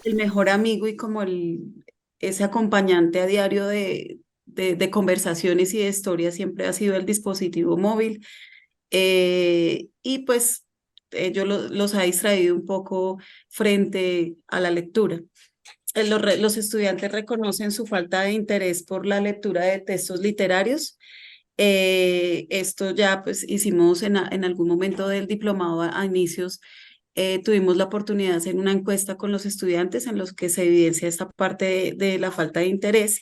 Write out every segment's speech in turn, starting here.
el mejor amigo y como ese acompañante a diario de conversaciones y de historias siempre ha sido el dispositivo móvil. Y pues los ha distraído un poco frente a la lectura. Los estudiantes reconocen su falta de interés por la lectura de textos literarios. Esto ya pues hicimos en algún momento del diplomado a inicios. Tuvimos la oportunidad de hacer una encuesta con los estudiantes en los que se evidencia esta parte de la falta de interés.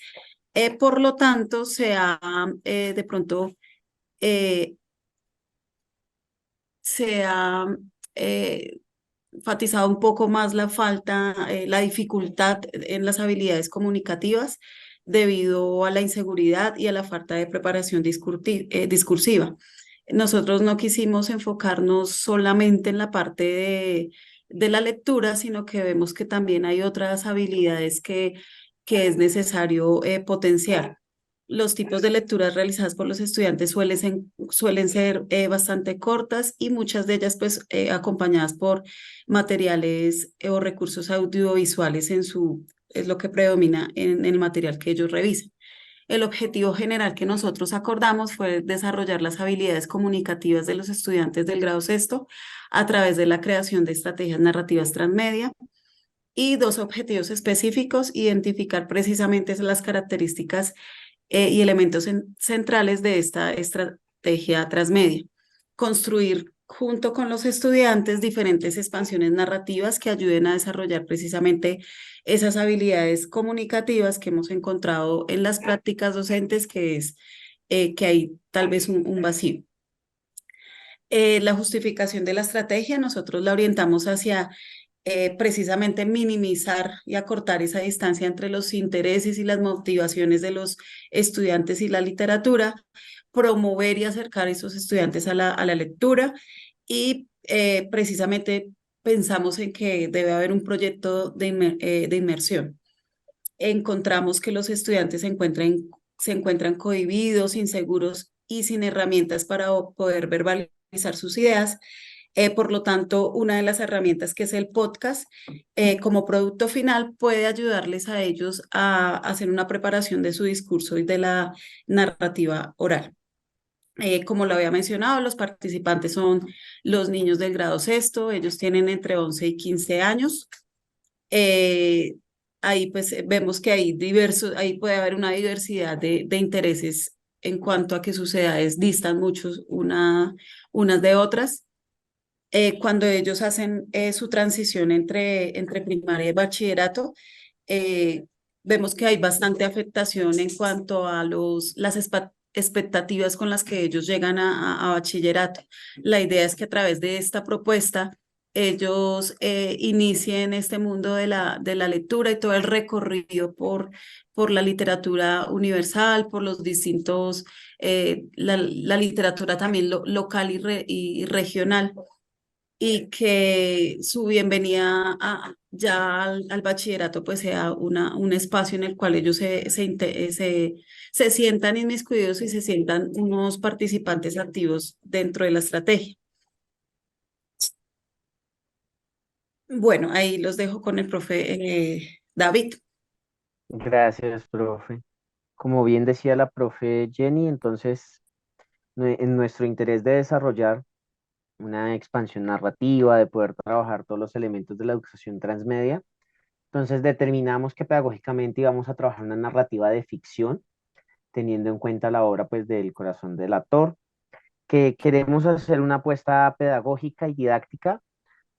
Por lo tanto, de pronto eh, se ha eh, enfatizado un poco más la falta, la dificultad en las habilidades comunicativas debido a la inseguridad y a la falta de preparación discursiva. Nosotros no quisimos enfocarnos solamente en la parte de la lectura, sino que vemos que también hay otras habilidades que es necesario potenciar. Los tipos de lecturas realizadas por los estudiantes suelen ser bastante cortas y muchas de ellas pues acompañadas por materiales o recursos audiovisuales es lo que predomina en el material que ellos revisan. El objetivo general que nosotros acordamos fue desarrollar las habilidades comunicativas de los estudiantes del grado sexto a través de la creación de estrategias narrativas transmedia y dos objetivos específicos, identificar precisamente las características y elementos centrales de esta estrategia transmedia. Construir junto con los estudiantes diferentes expansiones narrativas que ayuden a desarrollar precisamente esas habilidades comunicativas que hemos encontrado en las prácticas docentes, que es que hay tal vez un vacío. La justificación de la estrategia, nosotros la orientamos hacia precisamente minimizar y acortar esa distancia entre los intereses y las motivaciones de los estudiantes y la literatura, promover y acercar a esos estudiantes a la lectura y precisamente pensamos en que debe haber un proyecto de inmersión. Encontramos que los estudiantes se encuentran cohibidos, inseguros y sin herramientas para poder verbalizar sus ideas. Por lo tanto, una de las herramientas que es el podcast, como producto final, puede ayudarles a ellos a hacer una preparación de su discurso y de la narrativa oral. Como lo había mencionado, los participantes son los niños del grado sexto, ellos tienen entre 11 y 15 años. Eh, Ahí pues vemos que ahí puede haber una diversidad de intereses en cuanto a que sus edades distan mucho unas de otras. Cuando ellos hacen su transición entre primaria y bachillerato, eh, vemos que hay bastante afectación en cuanto a las expectativas con las que ellos llegan a bachillerato. La idea es que a través de esta propuesta ellos inicien este mundo de la lectura y todo el recorrido por la literatura universal, por los distintos, la literatura también local y regional y que su bienvenida ya al bachillerato pues sea un espacio en el cual ellos se sientan inmiscuidos y se sientan unos participantes activos dentro de la estrategia. Bueno, ahí los dejo con el profe David. Gracias, profe. Como bien decía la profe Jenny, entonces, en nuestro interés de desarrollar una expansión narrativa, de poder trabajar todos los elementos de la educación transmedia, entonces determinamos que pedagógicamente íbamos a trabajar una narrativa de ficción, teniendo en cuenta la obra pues del corazón del actor, que queremos hacer una apuesta pedagógica y didáctica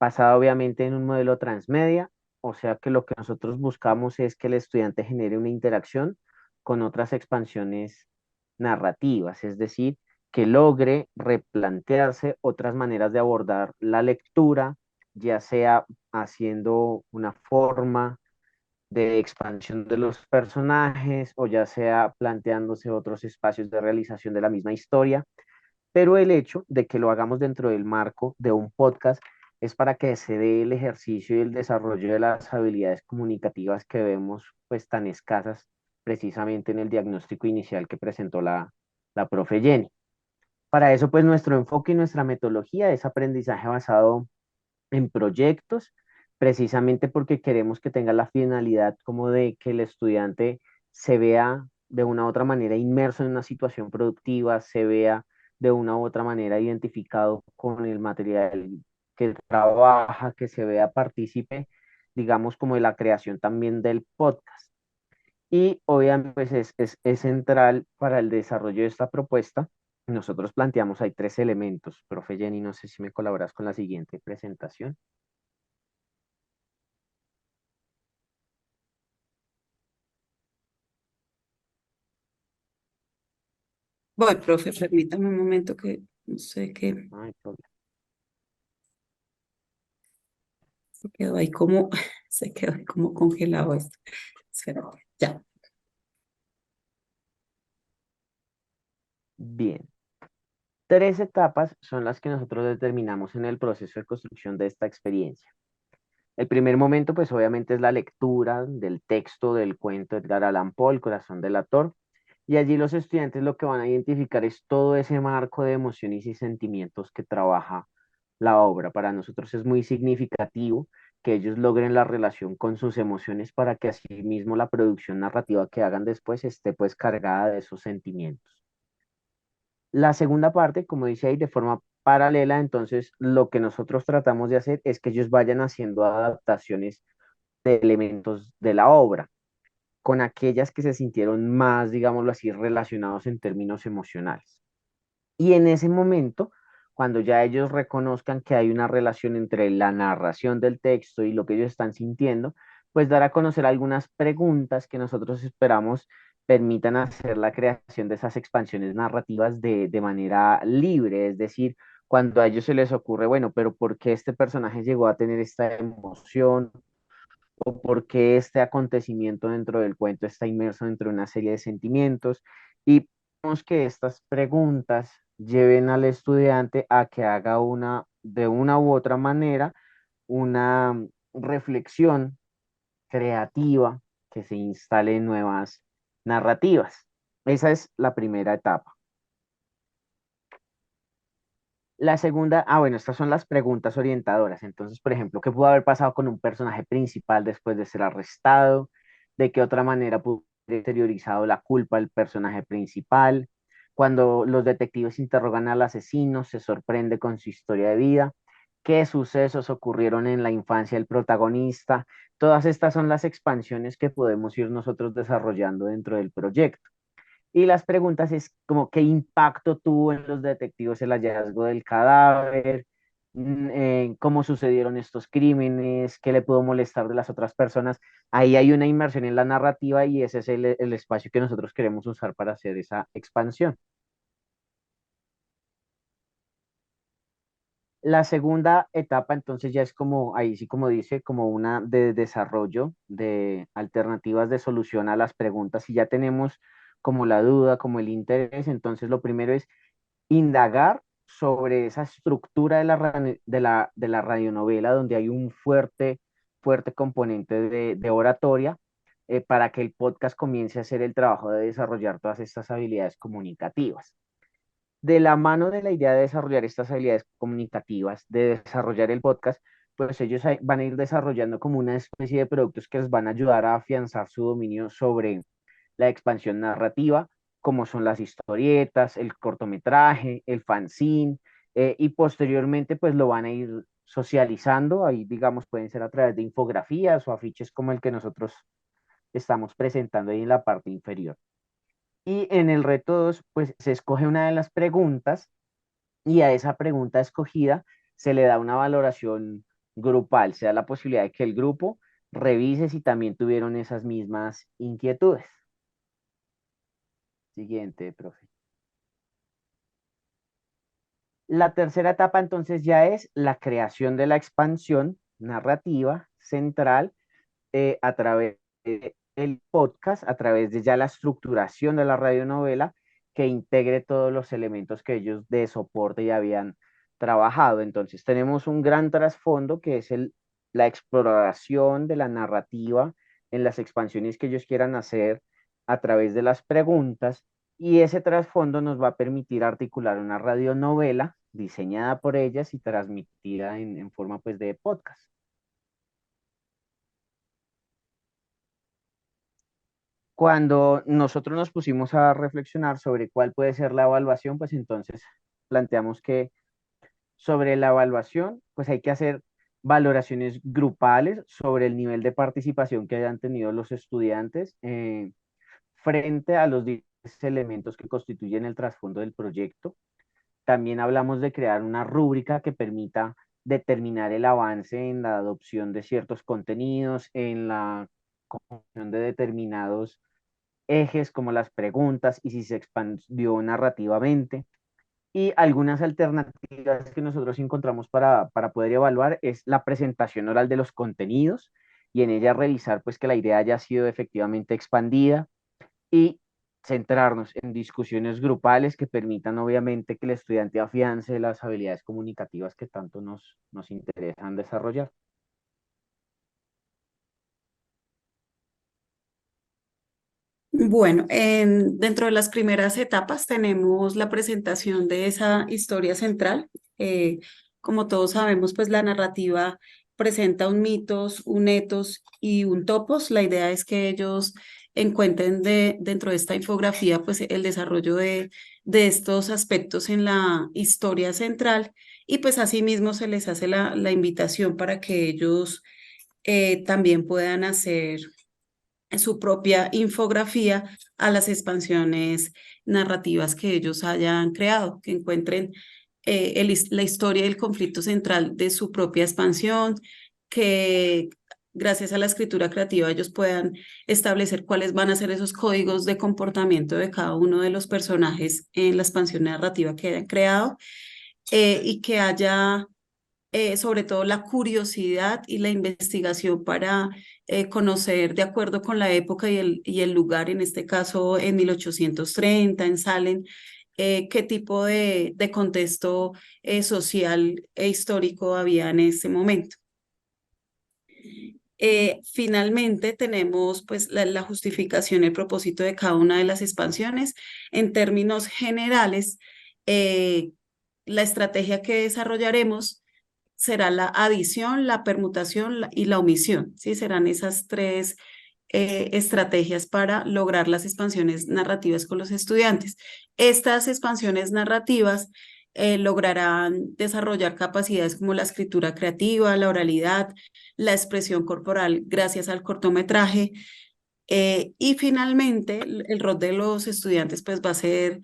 basada obviamente en un modelo transmedia, o sea que lo que nosotros buscamos es que el estudiante genere una interacción con otras expansiones narrativas, es decir, que logre replantearse otras maneras de abordar la lectura, ya sea haciendo una forma de expansión de los personajes o ya sea planteándose otros espacios de realización de la misma historia, pero el hecho de que lo hagamos dentro del marco de un podcast es para que se dé el ejercicio y el desarrollo de las habilidades comunicativas que vemos pues tan escasas precisamente en el diagnóstico inicial que presentó la profe Jenny. Para eso pues nuestro enfoque y nuestra metodología es aprendizaje basado en proyectos, precisamente porque queremos que tenga la finalidad como de que el estudiante se vea de una u otra manera inmerso en una situación productiva, se vea de una u otra manera identificado con el material que trabaja, que se vea partícipe, digamos, como de la creación también del podcast. Y obviamente pues es central para el desarrollo de esta propuesta. Nosotros planteamos ahí tres elementos. Profe Jenny, no sé si me colaboras con la siguiente presentación. Voy, profe, permítame un momento que no sé qué Ay, se quedó ahí como, se quedó ahí como congelado esto. Espérate, ya. bien. Tres etapas son las que nosotros determinamos en el proceso de construcción de esta experiencia. El primer momento, pues obviamente es la lectura del texto del cuento de Edgar Allan Poe, El corazón del actor, y allí los estudiantes lo que van a identificar es todo ese marco de emociones y sentimientos que trabaja la obra. Para nosotros es muy significativo que ellos logren la relación con sus emociones para que así mismo la producción narrativa que hagan después esté pues cargada de esos sentimientos. La segunda parte, como dice ahí, de forma paralela, entonces lo que nosotros tratamos de hacer es que ellos vayan haciendo adaptaciones de elementos de la obra, con aquellas que se sintieron más, digámoslo así, relacionados en términos emocionales. Y en ese momento, cuando ya ellos reconozcan que hay una relación entre la narración del texto y lo que ellos están sintiendo, pues dar a conocer algunas preguntas que nosotros esperamos permitan hacer la creación de esas expansiones narrativas de manera libre, es decir, cuando a ellos se les ocurre, bueno, pero ¿por qué este personaje llegó a tener esta emoción? ¿O por qué este acontecimiento dentro del cuento está inmerso dentro de una serie de sentimientos? Y vemos que estas preguntas lleven al estudiante a que haga de una u otra manera, una reflexión creativa que se instale en nuevas narrativas. Esa es la primera etapa. La segunda, bueno, estas son las preguntas orientadoras. Entonces, por ejemplo, ¿qué pudo haber pasado con un personaje principal después de ser arrestado? ¿De qué otra manera pudo haber exteriorizado la culpa del personaje principal? Cuando los detectives interrogan al asesino, se sorprende con su historia de vida. ¿Qué sucesos ocurrieron en la infancia del protagonista? Todas estas son las expansiones que podemos ir nosotros desarrollando dentro del proyecto. Y las preguntas es como qué impacto tuvo en los detectives el hallazgo del cadáver, cómo sucedieron estos crímenes, qué le pudo molestar de las otras personas. Ahí hay una inmersión en la narrativa y ese es el espacio que nosotros queremos usar para hacer esa expansión. La segunda etapa entonces ya es como, ahí sí como dice, como una de desarrollo de alternativas de solución a las preguntas. Si ya tenemos como la duda, como el interés, entonces lo primero es indagar sobre esa estructura de la radionovela donde hay un fuerte componente de oratoria para que el podcast comience a hacer el trabajo de desarrollar todas estas habilidades comunicativas. De la mano de la idea de desarrollar estas habilidades comunicativas, de desarrollar el podcast, pues ellos van a ir desarrollando como una especie de productos que les van a ayudar a afianzar su dominio sobre la expansión narrativa, como son las historietas, el cortometraje, el fanzine, y posteriormente pues lo van a ir socializando, ahí digamos pueden ser a través de infografías o afiches como el que nosotros estamos presentando ahí en la parte inferior. Y en el reto 2 pues se escoge una de las preguntas y a esa pregunta escogida se le da una valoración grupal, se da la posibilidad de que el grupo revise si también tuvieron esas mismas inquietudes. Siguiente, profe. La tercera etapa entonces ya es la creación de la expansión narrativa central a través del podcast, a través de ya la estructuración de la radionovela que integre todos los elementos que ellos de soporte ya habían trabajado. Entonces tenemos un gran trasfondo que es la exploración de la narrativa en las expansiones que ellos quieran hacer a través de las preguntas y ese trasfondo nos va a permitir articular una radionovela diseñada por ellas y transmitida en forma pues de podcast. Cuando nosotros nos pusimos a reflexionar sobre cuál puede ser la evaluación, pues entonces planteamos que sobre la evaluación, pues hay que hacer valoraciones grupales sobre el nivel de participación que hayan tenido los estudiantes frente a los diferentes elementos que constituyen el trasfondo del proyecto. También hablamos de crear una rúbrica que permita determinar el avance en la adopción de ciertos contenidos, en la comprensión de determinados ejes como las preguntas y si se expandió narrativamente. Y algunas alternativas que nosotros encontramos para poder evaluar es la presentación oral de los contenidos y en ella revisar pues que la idea haya sido efectivamente expandida y centrarnos en discusiones grupales que permitan obviamente que el estudiante afiance las habilidades comunicativas que tanto nos interesan desarrollar. Bueno, dentro de las primeras etapas tenemos la presentación de esa historia central. Eh, Como todos sabemos, pues la narrativa presenta un mitos, un etos y un topos. La idea es que ellos encuentren dentro de esta infografía pues el desarrollo de estos aspectos en la historia central y pues asimismo se les hace la invitación para que ellos también puedan hacer su propia infografía a las expansiones narrativas que ellos hayan creado, que encuentren la historia del conflicto central de su propia expansión, que gracias a la escritura creativa ellos puedan establecer cuáles van a ser esos códigos de comportamiento de cada uno de los personajes en la expansión narrativa que hayan creado y que haya sobre todo la curiosidad y la investigación para conocer de acuerdo con la época y el lugar, en este caso en 1830 en Salem, qué tipo de contexto social e histórico había en ese momento. Finalmente tenemos pues la justificación, el propósito de cada una de las expansiones. En términos generales, la estrategia que desarrollaremos será la adición, la permutación y la omisión, ¿sí? Serán esas tres estrategias para lograr las expansiones narrativas con los estudiantes. Estas expansiones narrativas lograrán desarrollar capacidades como la escritura creativa, la oralidad, la expresión corporal gracias al cortometraje. Y finalmente, el rol de los estudiantes pues va a ser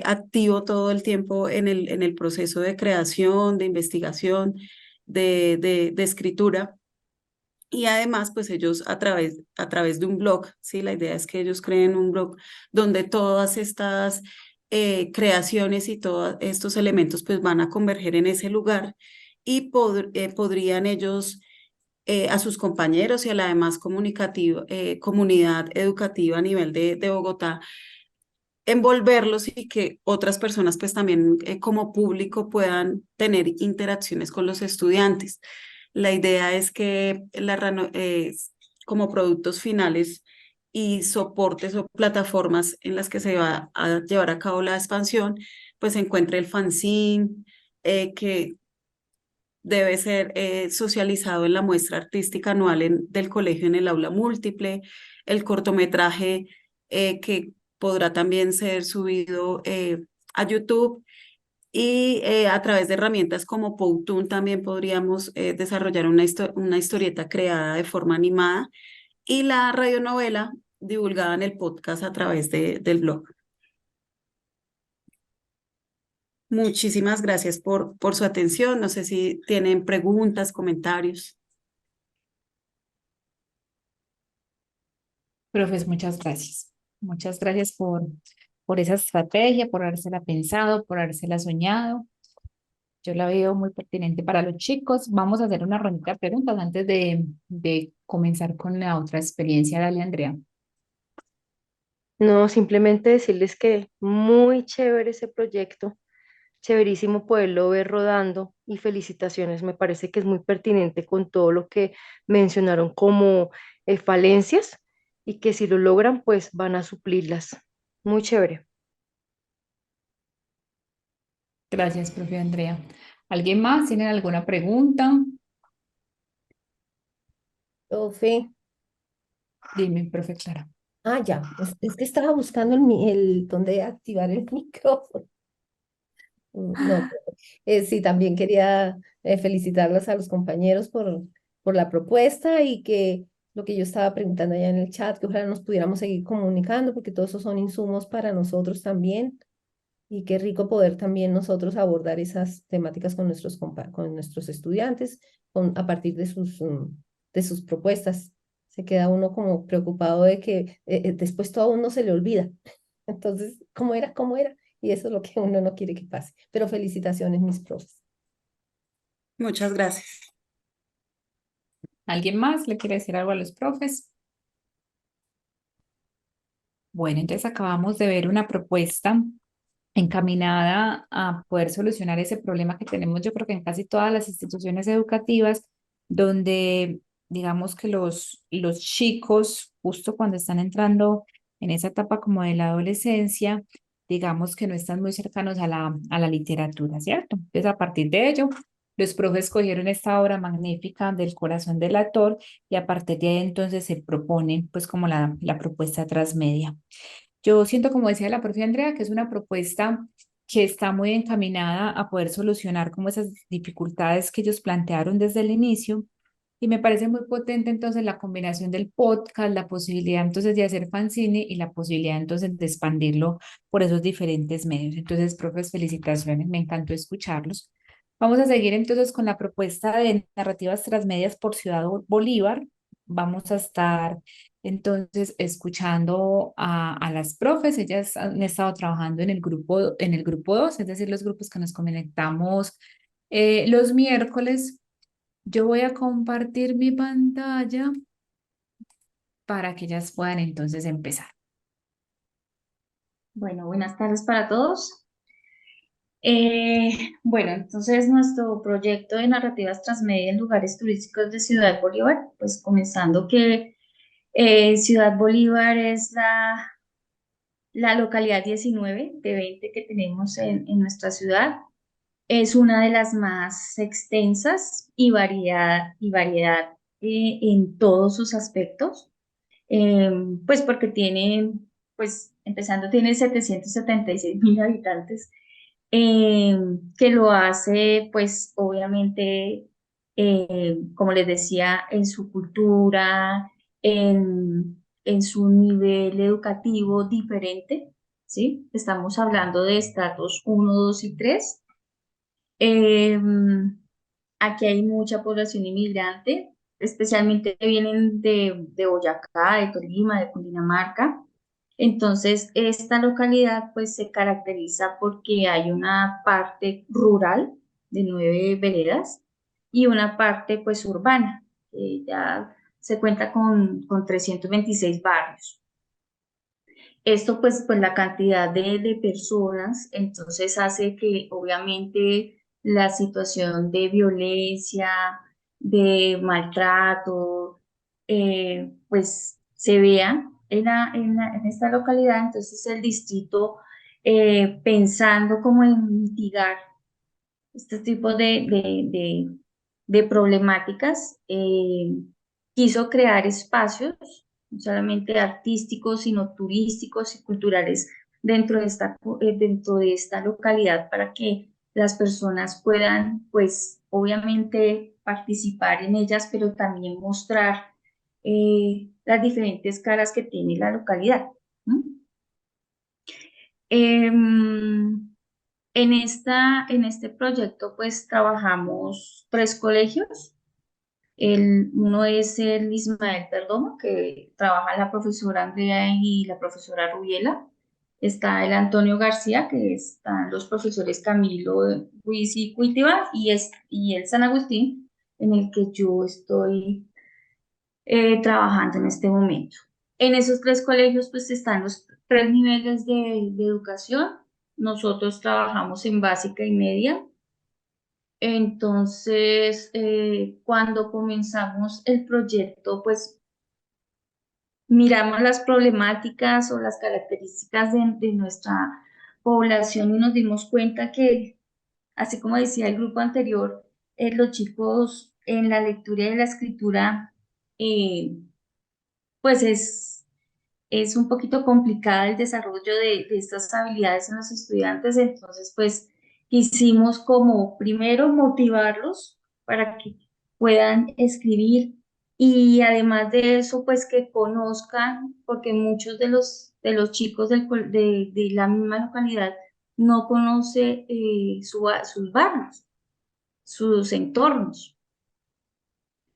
activo todo el tiempo en el proceso de creación, de investigación, de escritura. Y además, pues ellos a través de un blog, ¿sí? La idea es que ellos creen un blog donde todas estas creaciones y todos estos elementos pues van a converger en ese lugar y podrían ellos a sus compañeros y a la demás comunidad educativa a nivel de Bogotá envolverlos y que otras personas pues también como público puedan tener interacciones con los estudiantes. La idea es que como productos finales y soportes o plataformas en las que se va a llevar a cabo la expansión, pues se encuentre el fanzine, que debe ser socializado en la muestra artística anual del colegio en el aula múltiple, el cortometraje que podrá también ser subido a YouTube y a través de herramientas como Powtoon también podríamos desarrollar una historieta creada de forma animada y la radionovela divulgada en el podcast a través del blog. Muchísimas gracias por su atención. No sé si tienen preguntas, comentarios. Profes, muchas gracias. Muchas gracias por esa estrategia, por habérsela pensado, por habérsela soñado. Yo la veo muy pertinente para los chicos. Vamos a hacer una ronda de preguntas antes de comenzar con la otra experiencia. Dale, Andrea. No, simplemente decirles que muy chévere ese proyecto, chéverísimo poderlo ver rodando y felicitaciones. Me parece que es muy pertinente con todo lo que mencionaron como falencias y que si lo logran, pues van a suplirlas. Muy chévere. Gracias, profe Andrea. ¿Alguien más? ¿Tienen alguna pregunta? Profe, Dime, profe Clara. Ah, ya, es que estaba buscando donde activar el micrófono. No, sí, también quería felicitarlos a los compañeros por la propuesta y que lo que yo estaba preguntando allá en el chat, que ojalá nos pudiéramos seguir comunicando porque todos esos son insumos para nosotros también y qué rico poder también nosotros abordar esas temáticas con con nuestros estudiantes a partir de sus propuestas. Se queda uno como preocupado de que después todo a uno se le olvida. Entonces, ¿cómo era? ¿Cómo era? Y eso es lo que uno no quiere que pase. Pero felicitaciones, mis profes. Muchas gracias. ¿Alguien más le quiere decir algo a los profes? Bueno, entonces acabamos de ver una propuesta encaminada a poder solucionar ese problema que tenemos, yo creo que en casi todas las instituciones educativas, donde digamos que los chicos, justo cuando están entrando en esa etapa como de la adolescencia, digamos que no están muy cercanos a la literatura, ¿cierto? Entonces, a partir de ello, los profes cogieron esta obra magnífica del corazón del autor y a partir de ahí entonces se propone pues como la propuesta transmedia. Yo siento, como decía la profe Andrea, que es una propuesta que está muy encaminada a poder solucionar como esas dificultades que ellos plantearon desde el inicio. Y me parece muy potente entonces la combinación del podcast, la posibilidad entonces de hacer fanzine y la posibilidad entonces de expandirlo por esos diferentes medios. Entonces, profes, felicitaciones, me encantó escucharlos. Vamos a seguir entonces con la propuesta de narrativas transmedias por Ciudad Bolívar. Vamos a estar entonces escuchando a las profes. Ellas han estado trabajando en el grupo 2, es decir, los grupos que nos conectamos los miércoles. Yo voy a compartir mi pantalla para que ellas puedan entonces empezar. Bueno, buenas tardes para todos. Bueno, entonces nuestro proyecto de narrativas transmedia en lugares turísticos de Ciudad Bolívar, pues comenzando que Ciudad Bolívar es la localidad 19 de 20 que tenemos en nuestra ciudad. Es una de las más extensas y variedad en todos sus aspectos, eh, pues porque tiene, pues empezando, tiene 776.000 habitantes, eh, que lo hace, pues obviamente, como les decía, en su cultura, en su nivel educativo diferente, ¿sí? Estamos hablando de estratos 1, 2 y 3. Eh, Aquí hay mucha población inmigrante, especialmente vienen de Boyacá, de Tolima, de Cundinamarca. Entonces, esta localidad pues se caracteriza porque hay una parte rural de 9 veredas y una parte pues urbana, que ya se cuenta con 326 barrios. Esto pues la cantidad de personas, entonces hace que obviamente la situación de violencia, de maltrato, pues se vea en esta localidad. Entonces el distrito, pensando como en mitigar este tipo de problemáticas, quiso crear espacios, no solamente artísticos, sino turísticos y culturales dentro de esta localidad para que las personas puedan, pues, obviamente participar en ellas, pero también mostrar las diferentes caras que tiene la localidad. ¿No? Em, en este proyecto, pues trabajamos 3 colegios. Uno es el Ismael Perdomo, que trabaja la profesora Andrea y la profesora Rubiela. Está el Antonio García, que están los profesores Camilo Ruiz y Cuitiba, y el San Agustín, en el que yo estoy trabajando en este momento. En esos 3 colegios pues están los 3 niveles de educación. Nosotros trabajamos en básica y media. Entonces, cuando comenzamos el proyecto, pues miramos las problemáticas o las características de nuestra población y nos dimos cuenta que, así como decía el grupo anterior, los chicos en la lectura y en la escritura, eh, pues es un poquito complicada el desarrollo de estas habilidades en los estudiantes, entonces pues quisimos como primero motivarlos para que puedan escribir y además de eso pues que conozcan, porque muchos de los chicos de la misma localidad no conoce sus barrios, sus entornos.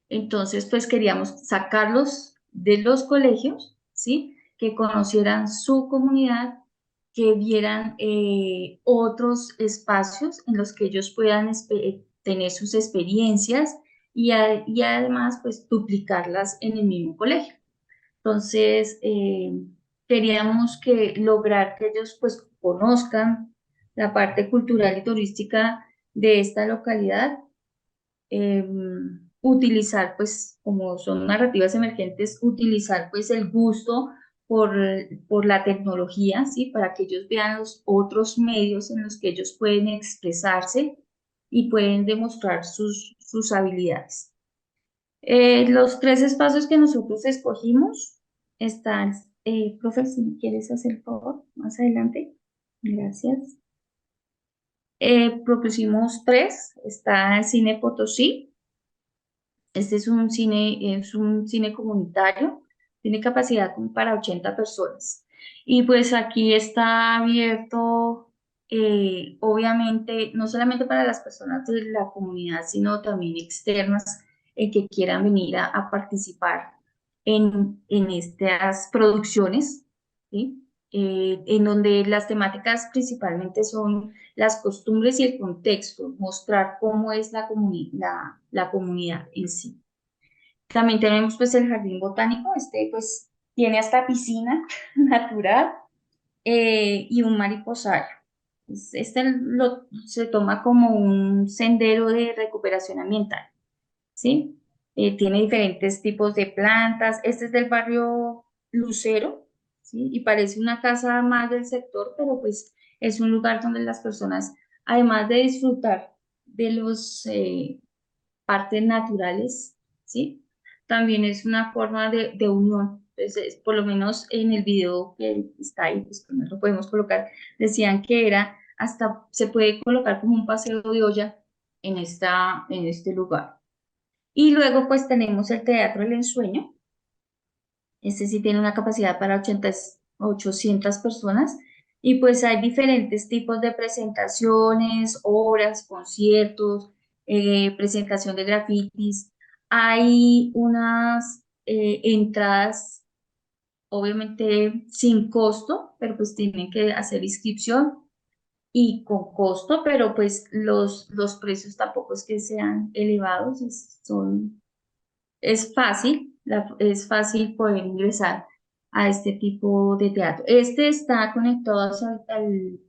Entonces, pues queríamos sacarlos de los colegios, ¿sí? Que conocieran su comunidad, que vieran otros espacios en los que ellos puedan tener sus experiencias y además, pues, duplicarlas en el mismo colegio. Entonces, queríamos que lograr que ellos, pues, conozcan la parte cultural y turística de esta localidad, utilizar, pues, como son narrativas emergentes, utilizar, pues, el gusto por la tecnología, ¿sí? Para que ellos vean los otros medios en los que ellos pueden expresarse y pueden demostrar sus habilidades. Los tres espacios que nosotros escogimos están, profe, si me quieres hacer el favor, más adelante. Gracias. Propusimos tres, está el Cine Potosí. Este es un cine comunitario, tiene capacidad como para 80 personas. Y pues aquí está abierto, obviamente, no solamente para las personas de la comunidad, sino también externas que quieran venir a participar en estas producciones, ¿sí? En donde las temáticas principalmente son las costumbres y el contexto, mostrar cómo es la comunidad en sí. También tenemos pues el jardín botánico, este pues tiene hasta piscina natural y un mariposario. Se toma como un sendero de recuperación ambiental, ¿sí? Tiene diferentes tipos de plantas. Este es del barrio Lucero, ¿sí? Y parece una casa más del sector, pero pues es un lugar donde las personas, además de disfrutar de los partes naturales, ¿sí? También es una forma de unión. Entonces, por lo menos en el video que está ahí, pues que no lo podemos colocar, decían que era hasta se puede colocar como un paseo de olla en este lugar. Y luego pues tenemos el Teatro El Ensueño. Este sí tiene una capacidad para 800 personas y pues hay diferentes tipos de presentaciones, obras, conciertos, presentación de grafitis. Hay unas entradas obviamente sin costo, pero pues tienen que hacer inscripción y con costo, pero pues los precios tampoco es que sean elevados, es fácil poder ingresar a este tipo de teatro. Este está conectado al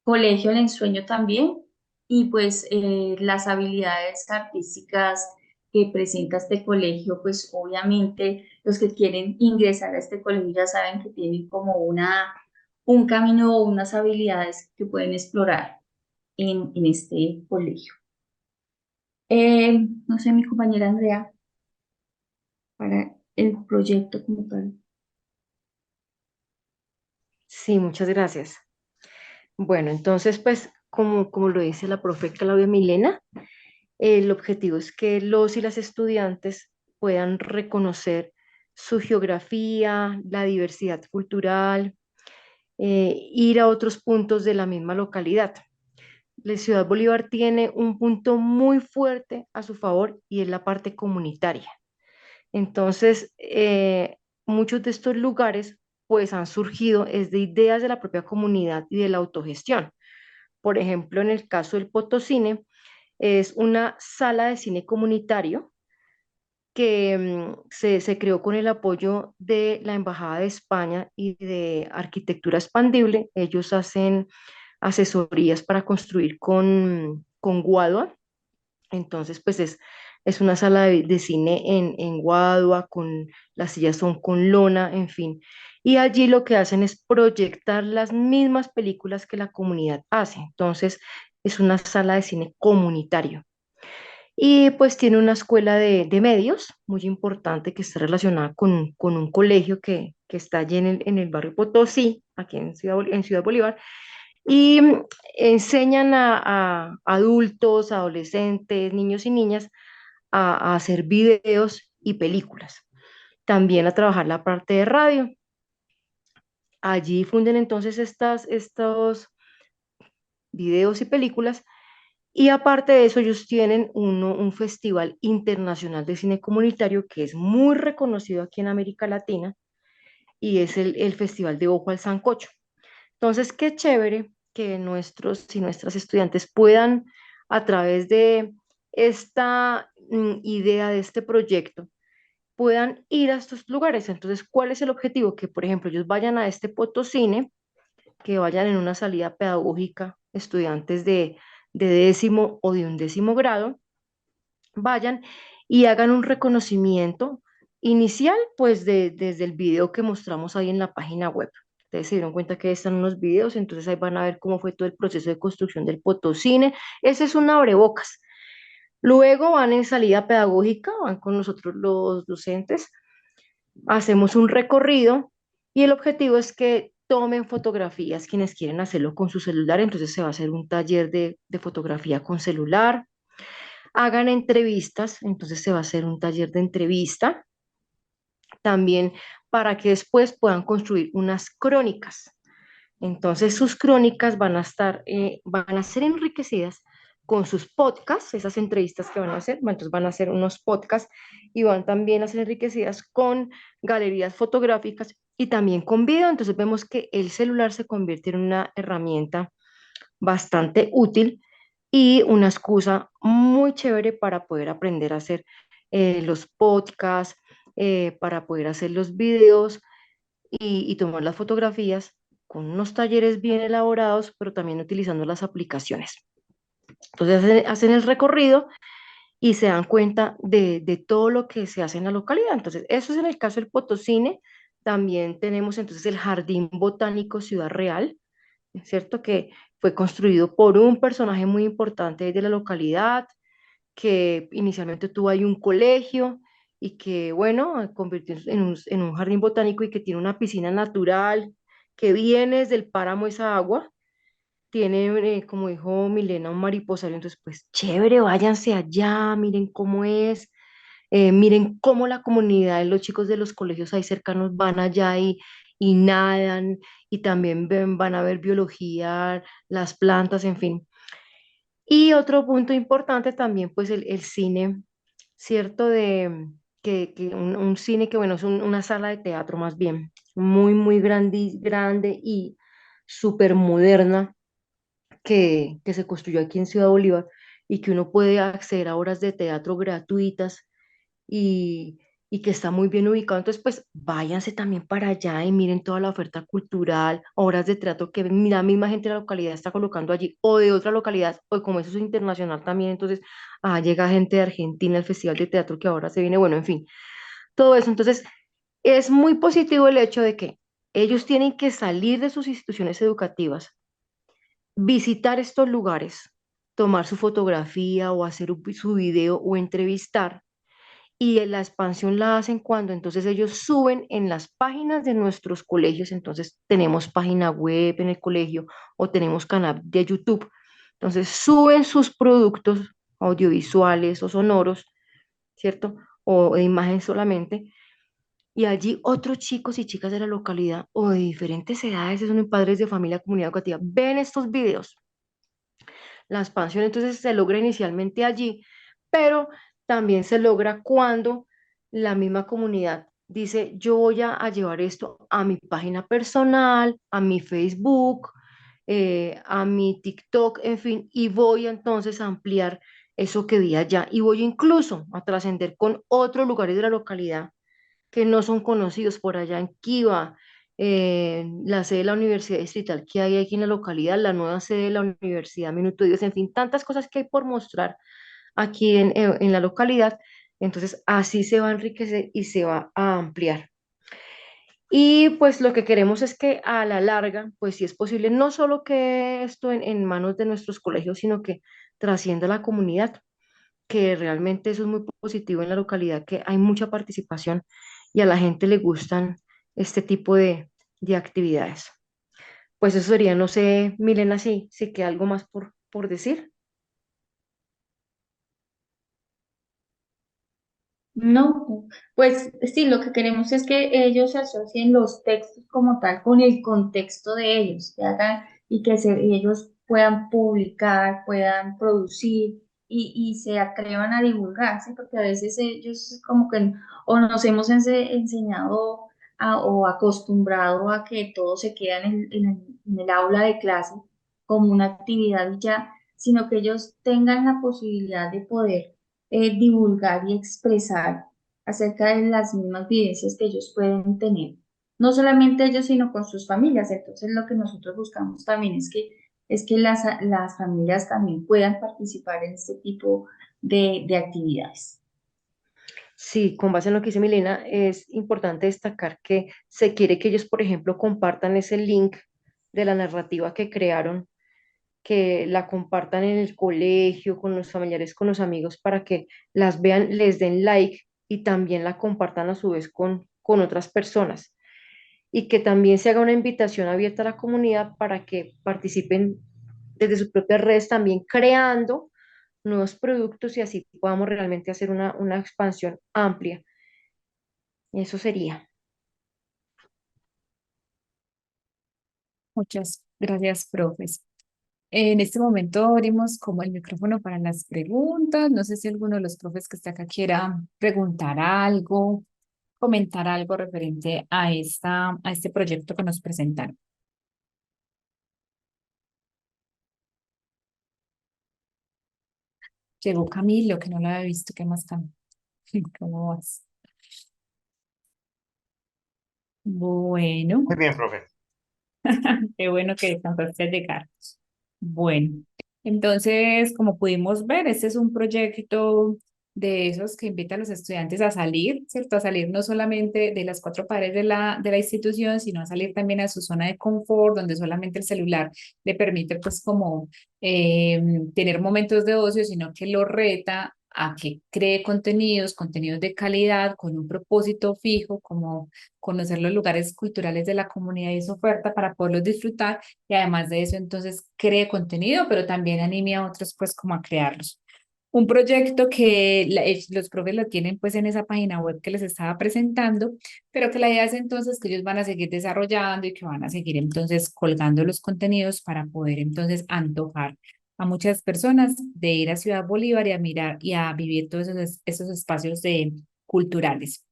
colegio El Ensueño también y pues las habilidades artísticas que presenta este colegio, pues obviamente los que quieren ingresar a este colegio ya saben que tienen como un camino o unas habilidades que pueden explorar en este colegio. No sé, mi compañera Andrea, para el proyecto como tal. Sí, muchas gracias. Bueno, entonces, pues, como lo dice la profe Claudia Milena, el objetivo es que los y las estudiantes puedan reconocer su geografía, la diversidad cultural, ir a otros puntos de la misma localidad. La Ciudad Bolívar tiene un punto muy fuerte a su favor y es la parte comunitaria. Entonces, muchos de estos lugares pues han surgido es de ideas de la propia comunidad y de la autogestión. Por ejemplo, en el caso del Potosine, es una sala de cine comunitario que se creó con el apoyo de la Embajada de España y de Arquitectura Expandible. Ellos hacen asesorías para construir con Guadua. Entonces, pues es una sala de cine en Guadua, las sillas son con lona, en fin. Y allí lo que hacen es proyectar las mismas películas que la comunidad hace. Entonces, es una sala de cine comunitario. Y pues tiene una escuela de medios muy importante que está relacionada con un colegio que que está allí en el barrio Potosí, aquí en Ciudad Bolívar, y enseñan a adultos, adolescentes, niños y niñas a hacer videos y películas. También a trabajar la parte de radio. Allí difunden entonces estos videos y películas. Y aparte de eso, ellos tienen un festival internacional de cine comunitario que es muy reconocido aquí en América Latina y es el Festival de Ojo al Sancocho. Entonces, qué chévere que nuestros y nuestras estudiantes puedan, a través de esta idea de este proyecto, puedan ir a estos lugares. Entonces, ¿cuál es el objetivo? Que, por ejemplo, ellos vayan a este Potosine, que vayan en una salida pedagógica, estudiantes de 10.º o de 11.º grado, vayan y hagan un reconocimiento inicial, pues desde el video que mostramos ahí en la página web. Ustedes se dieron cuenta que ahí están unos videos, entonces ahí van a ver cómo fue todo el proceso de construcción del Potosine. Ese es un abrebocas. Luego van en salida pedagógica, van con nosotros los docentes, hacemos un recorrido y el objetivo es que tomen fotografías quienes quieren hacerlo con su celular, entonces se va a hacer un taller de fotografía con celular, hagan entrevistas, entonces se va a hacer un taller de entrevista, también para que después puedan construir unas crónicas. Entonces sus crónicas van a ser enriquecidas con sus podcasts, esas entrevistas que van a hacer, entonces van a hacer unos podcasts y van también a ser enriquecidas con galerías fotográficas y también con video. Entonces vemos que el celular se convierte en una herramienta bastante útil y una excusa muy chévere para poder aprender a hacer los podcasts, para poder hacer los videos y tomar las fotografías con unos talleres bien elaborados, pero también utilizando las aplicaciones. Entonces hacen el recorrido y se dan cuenta de todo lo que se hace en la localidad. Entonces, eso es en el caso del Potosine. También tenemos entonces el Jardín Botánico Ciudad Real, ¿es cierto? Que fue construido por un personaje muy importante de la localidad, que inicialmente tuvo ahí un colegio y que, bueno, convirtió en un jardín botánico y que tiene una piscina natural, que viene desde el páramo esa agua, tiene, como dijo Milena, un mariposario, entonces, pues, chévere, váyanse allá, miren cómo es, miren cómo la comunidad, los chicos de los colegios ahí cercanos van allá y nadan, y también van a ver biología, las plantas, en fin. Y otro punto importante también, pues el cine, ¿cierto? Que un cine que, bueno, es una sala de teatro más bien, muy, muy grande y súper moderna que se construyó aquí en Ciudad Bolívar y que uno puede acceder a obras de teatro gratuitas y, y que está muy bien ubicado. Entonces, pues váyanse también para allá y miren toda la oferta cultural, obras de teatro que la misma gente de la localidad está colocando allí, o de otra localidad, o como eso es internacional también, entonces llega gente de Argentina al Festival de Teatro que ahora se viene, bueno, en fin, todo eso. Entonces, es muy positivo el hecho de que ellos tienen que salir de sus instituciones educativas, visitar estos lugares, tomar su fotografía o hacer su video o entrevistar, y la expansión la hacen cuando entonces ellos suben en las páginas de nuestros colegios, entonces tenemos página web en el colegio o tenemos canal de YouTube, entonces suben sus productos audiovisuales o sonoros, ¿cierto? O de imagen solamente, y allí otros chicos y chicas de la localidad o de diferentes edades, son padres de familia, comunidad educativa, ven estos videos. La expansión entonces se logra inicialmente allí, pero también se logra cuando la misma comunidad dice, yo voy a llevar esto a mi página personal, a mi Facebook, a mi TikTok, en fin, y voy entonces a ampliar eso que vi allá y voy incluso a trascender con otros lugares de la localidad que no son conocidos por allá en Kiva, la sede de la Universidad Distrital que hay aquí en la localidad, la nueva sede de la Universidad Minuto Dios, en fin, tantas cosas que hay por mostrar aquí en la localidad. Entonces, así se va a enriquecer y se va a ampliar. Y pues lo que queremos es que a la larga, pues si es posible, no solo que esto en manos de nuestros colegios, sino que trascienda a la comunidad, que realmente eso es muy positivo en la localidad, que hay mucha participación y a la gente le gustan este tipo de actividades. Pues eso sería, no sé, Milena, si queda algo más por decir. No, pues sí, lo que queremos es que ellos asocien los textos como tal con el contexto de ellos, que hagan y que ellos puedan publicar, puedan producir y se atrevan a divulgarse, porque a veces ellos como que o nos hemos enseñado o acostumbrado a que todo se queda en el aula de clase como una actividad y ya, sino que ellos tengan la posibilidad de poder divulgar y expresar acerca de las mismas vivencias que ellos pueden tener. No solamente ellos, sino con sus familias. Entonces, lo que nosotros buscamos también es que las familias también puedan participar en este tipo de actividades. Sí, con base en lo que dice Milena, es importante destacar que se quiere que ellos, por ejemplo, compartan ese link de la narrativa que crearon, que la compartan en el colegio, con los familiares, con los amigos, para que las vean, les den like y también la compartan a su vez con otras personas. Y que también se haga una invitación abierta a la comunidad para que participen desde sus propias redes también creando nuevos productos y así podamos realmente hacer una expansión amplia. Eso sería. Muchas gracias, profes. En este momento abrimos como el micrófono para las preguntas. No sé si alguno de los profes que está acá quiera preguntar algo, comentar algo referente a este proyecto que nos presentaron. Llegó Camilo, que no lo había visto. ¿Qué más, Camilo? ¿Cómo vas? Bueno, Muy bien, profe. qué bueno que alcanzaste a llegar. Bueno, entonces, como pudimos ver, este es un proyecto de esos que invita a los estudiantes a salir, ¿cierto? A salir no solamente de las cuatro paredes de la institución, sino a salir también a su zona de confort, donde solamente el celular le permite, pues, como tener momentos de ocio, sino que lo reta a que cree contenidos, contenidos de calidad, con un propósito fijo, como conocer los lugares culturales de la comunidad y su oferta para poderlos disfrutar y además de eso entonces cree contenido, pero también anime a otros pues como a crearlos. Un proyecto que los profes lo tienen pues en esa página web que les estaba presentando, pero que la idea es entonces que ellos van a seguir desarrollando y que van a seguir entonces colgando los contenidos para poder entonces antojar a muchas personas de ir a Ciudad Bolívar y a mirar y a vivir todos esos espacios culturales.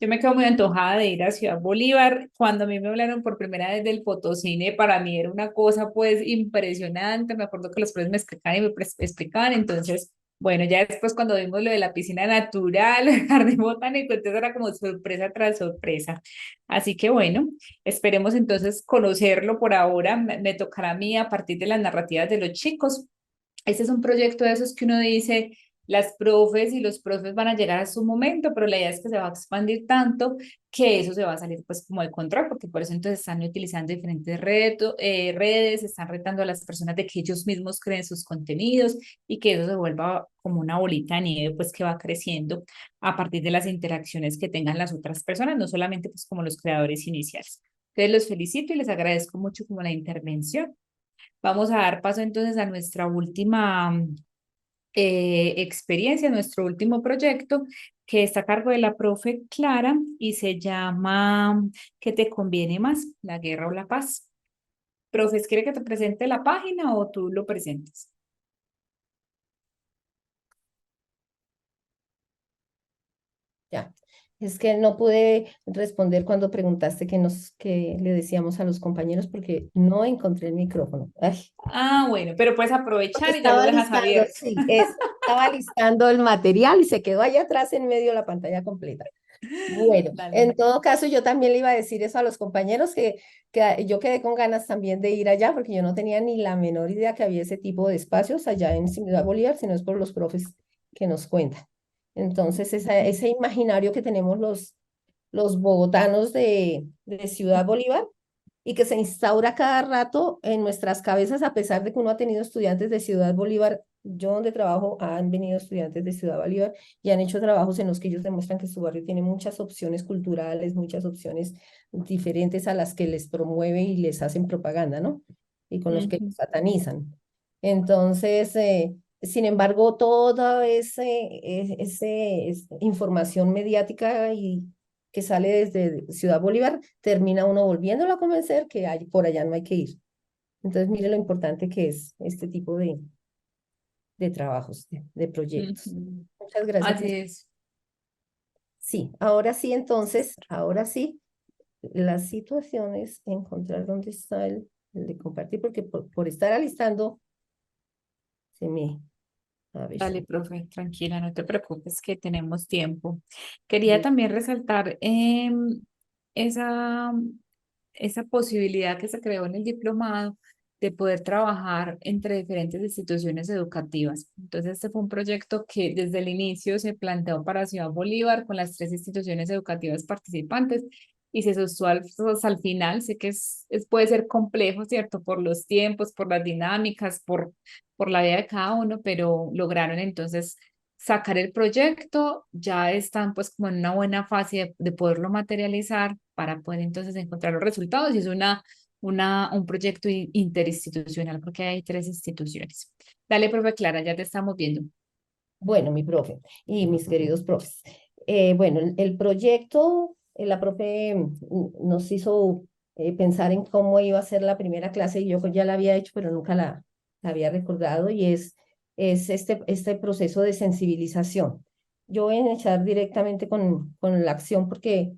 Yo me quedo muy antojada de ir a Ciudad Bolívar. Cuando a mí me hablaron por primera vez del Potosí, para mí era una cosa pues impresionante. Me acuerdo que los profes me explicaban y explicaban. Entonces, bueno, ya después cuando vimos lo de la piscina natural, el jardín botánico, entonces era como sorpresa tras sorpresa. Así que bueno, esperemos entonces conocerlo por ahora. Me tocará a mí a partir de las narrativas de los chicos. Este es un proyecto de esos que uno dice, las profes y los profes van a llegar a su momento, pero la idea es que se va a expandir tanto que eso se va a salir pues como de control, porque por eso entonces están utilizando diferentes redes, están retando a las personas de que ellos mismos creen sus contenidos y que eso se vuelva como una bolita de nieve pues que va creciendo a partir de las interacciones que tengan las otras personas, no solamente pues como los creadores iniciales. Entonces los felicito y les agradezco mucho como la intervención. Vamos a dar paso entonces a nuestra última experiencia, nuestro último proyecto, que está a cargo de la profe Clara y se llama ¿Qué te conviene más? ¿La guerra o la paz? Profes, ¿quiere que te presente la página o tú lo presentes? Ya. Es que no pude responder cuando preguntaste que le decíamos a los compañeros porque no encontré el micrófono. Ay, Ah, bueno, pero puedes porque aprovechar y ya lo estaba dejas listando, abierto. sí, estaba listando el material y se quedó allá atrás en medio de la pantalla completa. Bueno, Dale. en todo caso, yo también le iba a decir eso a los compañeros que yo quedé con ganas también de ir allá porque yo no tenía ni la menor idea que había ese tipo de espacios allá en Ciudad Bolívar, sino es por los profes que nos cuentan. Entonces, ese imaginario que tenemos los bogotanos de Ciudad Bolívar y que se instaura cada rato en nuestras cabezas, a pesar de que uno ha tenido estudiantes de Ciudad Bolívar yo donde trabajo han venido estudiantes de Ciudad Bolívar y han hecho trabajos en los que ellos demuestran que su barrio tiene muchas opciones culturales, muchas opciones diferentes a las que les promueve y les hacen propaganda, ¿no? Y con los que Ujú. los satanizan. Entonces, sin embargo, toda información mediática y que sale desde Ciudad Bolívar, termina uno volviéndolo a convencer que por allá no hay que ir. Entonces, mire lo importante que es este tipo de trabajos, de proyectos. Ujú. Muchas gracias. Así es. Sí, ahora sí, entonces, ahora sí, la situación es encontrar dónde está el de compartir, porque por estar alistando, se me... A ver Dale, si... profe, tranquila, no te preocupes que tenemos tiempo. Quería también resaltar esa, esa posibilidad que se creó en el diplomado de poder trabajar entre diferentes instituciones educativas. Entonces, este fue un proyecto que desde el inicio se planteó para Ciudad Bolívar con las 3 instituciones educativas participantes y se sostuvo hasta al final. Sé que puede ser complejo, ¿cierto? Por los tiempos, por las dinámicas, por la vida de cada uno, pero lograron entonces sacar el proyecto, ya están pues como en una buena fase de poderlo materializar para poder entonces encontrar los resultados y es un proyecto interinstitucional porque hay 3 instituciones. Dale, profe Clara, ya te estamos viendo. Bueno, mi profe y mis queridos profes. Bueno, el proyecto, la profe nos hizo pensar en cómo iba a ser la primera clase y yo ya la había hecho, pero nunca la había recordado y es este proceso de sensibilización. Yo voy a echar directamente con la acción porque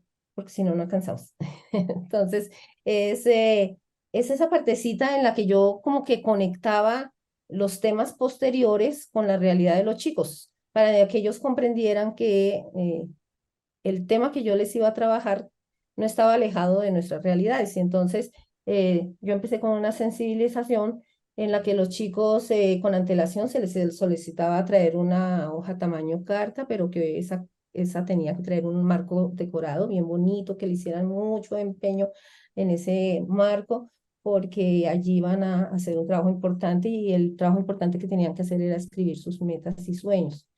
si no, no alcanzamos. Entonces, es esa partecita en la que yo como que conectaba los temas posteriores con la realidad de los chicos, para que ellos comprendieran que el tema que yo les iba a trabajar no estaba alejado de nuestras realidades. Y entonces yo empecé con una sensibilización en la que los chicos con antelación se les solicitaba traer una hoja tamaño carta, pero que esa tenía que traer un marco decorado bien bonito, que le hicieran mucho empeño en ese marco porque allí iban a hacer un trabajo importante y el trabajo importante que tenían que hacer era escribir sus metas y sueños.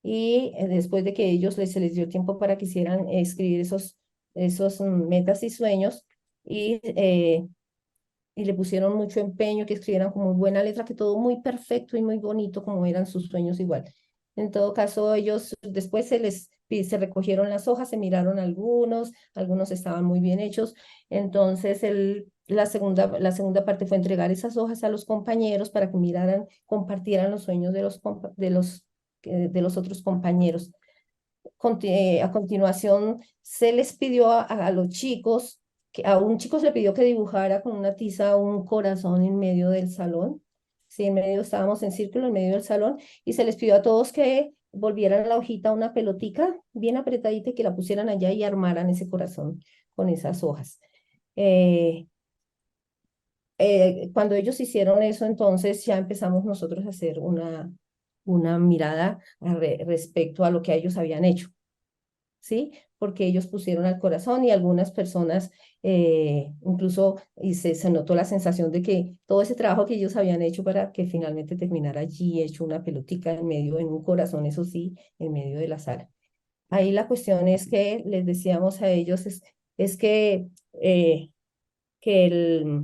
Y después de que se les dio tiempo para que hicieran escribir esos metas y sueños y le pusieron mucho empeño, que escribieran con muy buena letra, que todo muy perfecto y muy bonito como eran sus sueños igual. En todo caso, ellos después se recogieron las hojas, se miraron algunos estaban muy bien hechos. Entonces, la segunda parte fue entregar esas hojas a los compañeros para que miraran, compartieran los sueños de los otros compañeros. A continuación, se les pidió a los chicos, que a un chico se le pidió que dibujara con una tiza un corazón en medio del salón. Sí, estábamos en círculo en medio del salón y se les pidió a todos que volvieran a la hojita una pelotica bien apretadita y que la pusieran allá y armaran ese corazón con esas hojas. Eh, Cuando ellos hicieron eso, entonces ya empezamos nosotros a hacer una mirada respecto a lo que ellos habían hecho. ¿Sí? Porque ellos pusieron al corazón y algunas personas incluso y se notó la sensación de que todo ese trabajo que ellos habían hecho para que finalmente terminara allí hecho una pelotica en medio, en un corazón, eso sí, en medio de la sala. Ahí la cuestión es que les decíamos a ellos es eh, que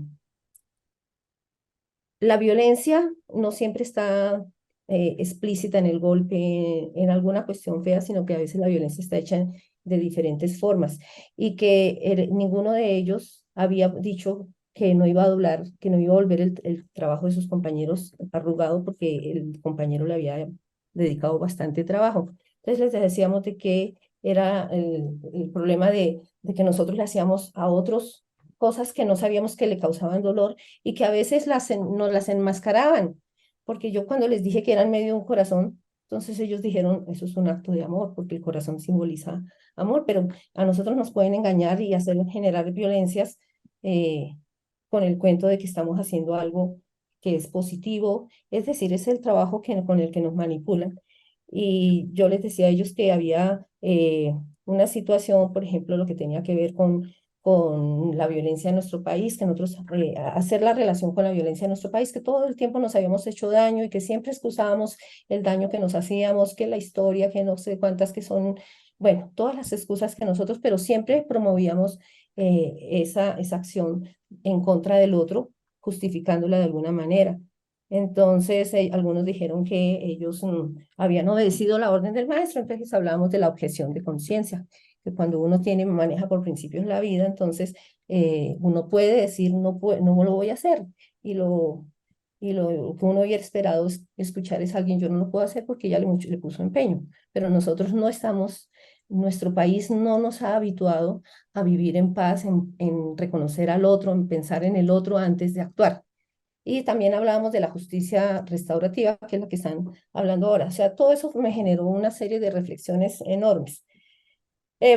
la violencia no siempre está explícita en el golpe, en alguna cuestión fea, sino que a veces la violencia está hecha de diferentes formas y que ninguno de ellos había dicho que no iba a doblar, que no iba a volver el trabajo de sus compañeros arrugado porque el compañero le había dedicado bastante trabajo. Entonces les decíamos de que era el problema de que nosotros le hacíamos a otros cosas que no sabíamos que le causaban dolor y que a veces nos las enmascaraban, porque yo cuando les dije que eran medio de un corazón, entonces ellos dijeron, eso es un acto de amor, porque el corazón simboliza amor, pero a nosotros nos pueden engañar y hacer generar violencias eh, con el cuento de que estamos haciendo algo que es positivo, es decir, es el trabajo con el que nos manipulan. Y yo les decía a ellos que había una situación, por ejemplo, lo que tenía que ver con la violencia en nuestro país, que nosotros hacer la relación con la violencia en nuestro país, que todo el tiempo nos habíamos hecho daño y que siempre excusábamos el daño que nos hacíamos, que la historia, que no sé cuántas que son, bueno, todas las excusas que nosotros, pero siempre promovíamos esa acción en contra del otro, justificándola de alguna manera. Entonces, algunos dijeron que ellos habían obedecido la orden del maestro, entonces hablábamos de la objeción de conciencia, que cuando uno maneja por principios la vida, entonces uno puede decir, no lo voy a hacer, y lo que uno hubiera esperado escuchar es a alguien, yo no lo puedo hacer porque ya le puso empeño, pero nosotros no estamos, nuestro país no nos ha habituado a vivir en paz, en reconocer al otro, en pensar en el otro antes de actuar. Y también hablábamos de la justicia restaurativa, que es la que están hablando ahora. O sea, todo eso me generó una serie de reflexiones enormes.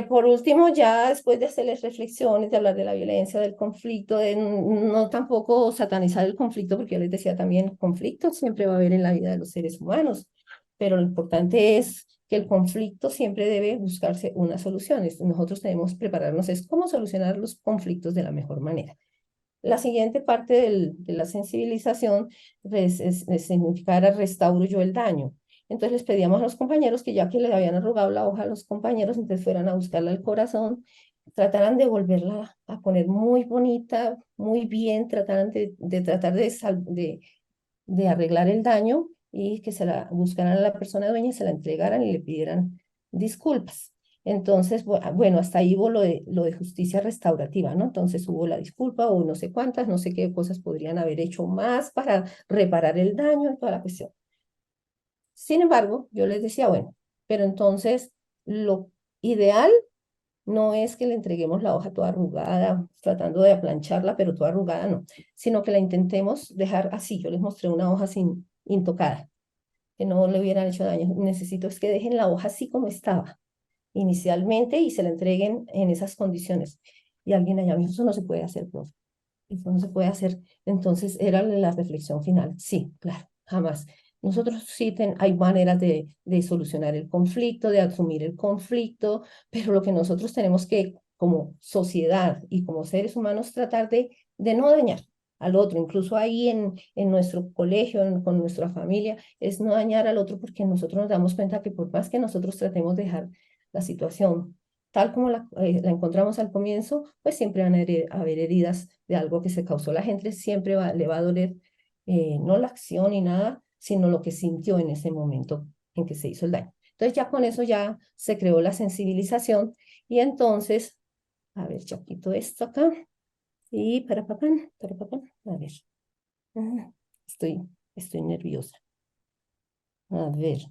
Por último, ya después de hacerles reflexiones, de hablar de la violencia, del conflicto, de no tampoco satanizar el conflicto, porque yo les decía también, conflicto siempre va a haber en la vida de los seres humanos, pero lo importante es que el conflicto siempre debe buscarse una solución. Nosotros tenemos que prepararnos, es cómo solucionar los conflictos de la mejor manera. La siguiente parte de la sensibilización significara restauro yo el daño. Entonces les pedíamos a los compañeros que ya que les habían arrugado la hoja a los compañeros, entonces fueran a buscarla al corazón, trataran de volverla a poner muy bonita, muy bien, trataran de tratar de arreglar el daño y que se la buscaran a la persona dueña y se la entregaran y le pidieran disculpas. Entonces, bueno, hasta ahí hubo lo de justicia restaurativa, ¿no? Entonces hubo la disculpa o no sé cuántas, no sé qué cosas podrían haber hecho más para reparar el daño y toda la cuestión. Sin embargo, yo les decía, bueno, pero entonces lo ideal no es que le entreguemos la hoja toda arrugada, tratando de aplancharla, pero toda arrugada no, sino que la intentemos dejar así. Yo les mostré una hoja sin intocada, que no le hubieran hecho daño. Necesito es que dejen la hoja así como estaba inicialmente y se la entreguen en esas condiciones. Y alguien allá me dijo, eso no se puede hacer, profe. Eso no se puede hacer. Entonces era la reflexión final. Sí, claro, jamás. Nosotros sí hay maneras de solucionar el conflicto, de asumir el conflicto, pero lo que nosotros tenemos que, como sociedad y como seres humanos, tratar de no dañar al otro, incluso ahí en nuestro colegio, con nuestra familia, es no dañar al otro porque nosotros nos damos cuenta que por más que nosotros tratemos de dejar la situación tal como la encontramos al comienzo, pues siempre van a haber heridas de algo que se causó. La gente siempre le va a doler no la acción ni nada, sino lo que sintió en ese momento en que se hizo el daño. Entonces ya con eso ya se creó la sensibilización y entonces, a ver, yo quito esto acá y para papá, a ver, ah, estoy nerviosa. A ver,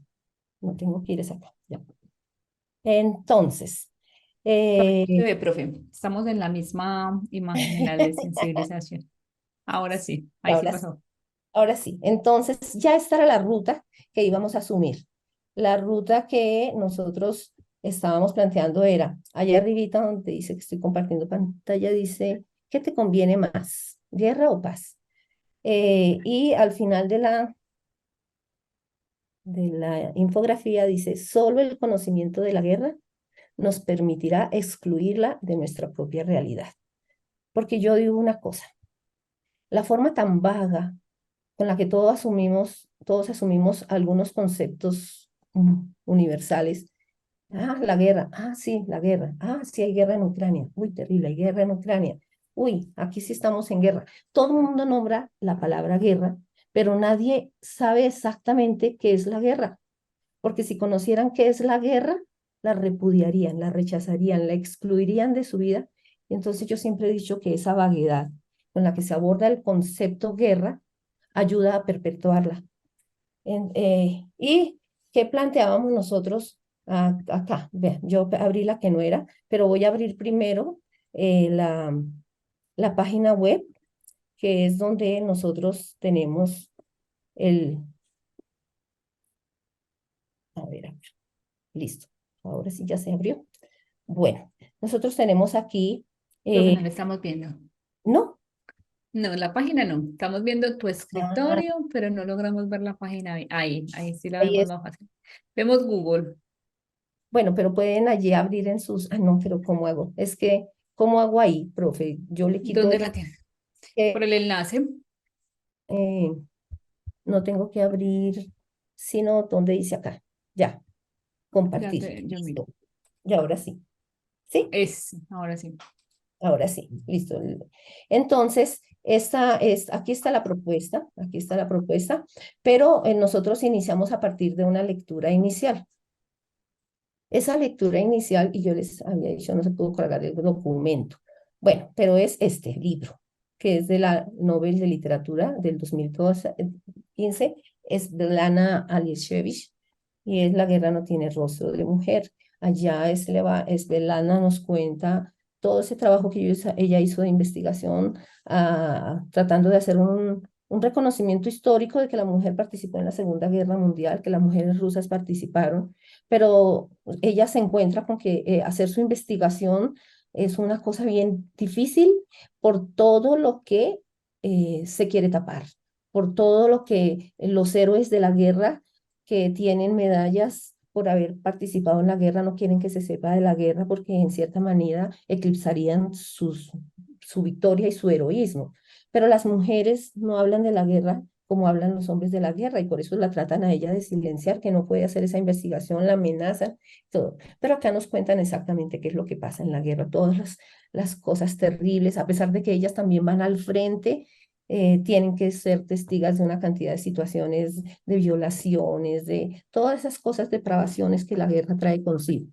no tengo que ir acá, ya. Entonces, Se ve, profe, estamos en la misma imagen, en la de sensibilización. Ahora sí, ahí sí ahora pasó. Ahora sí, entonces ya esta era la ruta que íbamos a asumir. La ruta que nosotros estábamos planteando era, allá arribita donde dice que estoy compartiendo pantalla, dice, ¿qué te conviene más? ¿Guerra o paz? Y al final de la infografía dice, solo el conocimiento de la guerra nos permitirá excluirla de nuestra propia realidad. Porque yo digo una cosa, la forma tan vaga con la que todos asumimos algunos conceptos universales. Ah, la guerra. Ah, sí, la guerra. Ah, sí, hay guerra en Ucrania. Uy, terrible, hay guerra en Ucrania. Uy, aquí sí estamos en guerra. Todo el mundo nombra la palabra guerra, pero nadie sabe exactamente qué es la guerra, porque si conocieran qué es la guerra, la repudiarían, la rechazarían, la excluirían de su vida. Y entonces yo siempre he dicho que esa vaguedad con la que se aborda el concepto guerra ayuda a perpetuarla. ¿Y qué planteábamos nosotros acá? Vean, yo abrí la que no era, pero voy a abrir primero la página web, que es donde nosotros tenemos el... a ver, listo. Ahora sí ya se abrió. Bueno, nosotros tenemos aquí... Profe, no lo estamos viendo. ¿no? No, la página no. Estamos viendo tu Ah, escritorio, pero no logramos ver la página. Ahí sí la ahí vemos es. más fácil. Vemos Google. Bueno, pero pueden allí abrir en sus... Ah, no, pero ¿cómo hago? Es que ¿Cómo hago ahí, profe? Yo le quito ¿Dónde la tiene? Por el enlace. eh, no tengo que abrir, sino donde dice acá. Ya, compartir. Yo miro. Listo. Y ahora sí. ¿Sí? Ahora sí. Ahora sí, listo. Entonces, aquí está la propuesta, pero nosotros iniciamos a partir de una lectura inicial. Esa lectura inicial, y yo les había dicho, no se pudo cargar el documento. Bueno, pero es este libro, que es de la Nobel de Literatura del 2015, es de Lana Aliashevich, y es La guerra no tiene rostro de mujer. Allá Svetlana nos cuenta todo ese trabajo que ella hizo de investigación, tratando de hacer un reconocimiento histórico de que la mujer participó en la Segunda Guerra Mundial, que las mujeres rusas participaron, pero ella se encuentra con que hacer su investigación es una cosa bien difícil por todo lo que se quiere tapar, por todo lo que los héroes de la guerra que tienen medallas por haber participado en la guerra no quieren que se sepa de la guerra porque en cierta manera eclipsarían su victoria y su heroísmo. Pero las mujeres no hablan de la guerra como hablan los hombres de la guerra, y por eso la tratan a ella de silenciar, que no puede hacer esa investigación, la amenazan, todo. Pero acá nos cuentan exactamente qué es lo que pasa en la guerra, todas las cosas terribles, a pesar de que ellas también van al frente, tienen que ser testigas de una cantidad de situaciones, de violaciones, de todas esas cosas, depravaciones que la guerra trae consigo.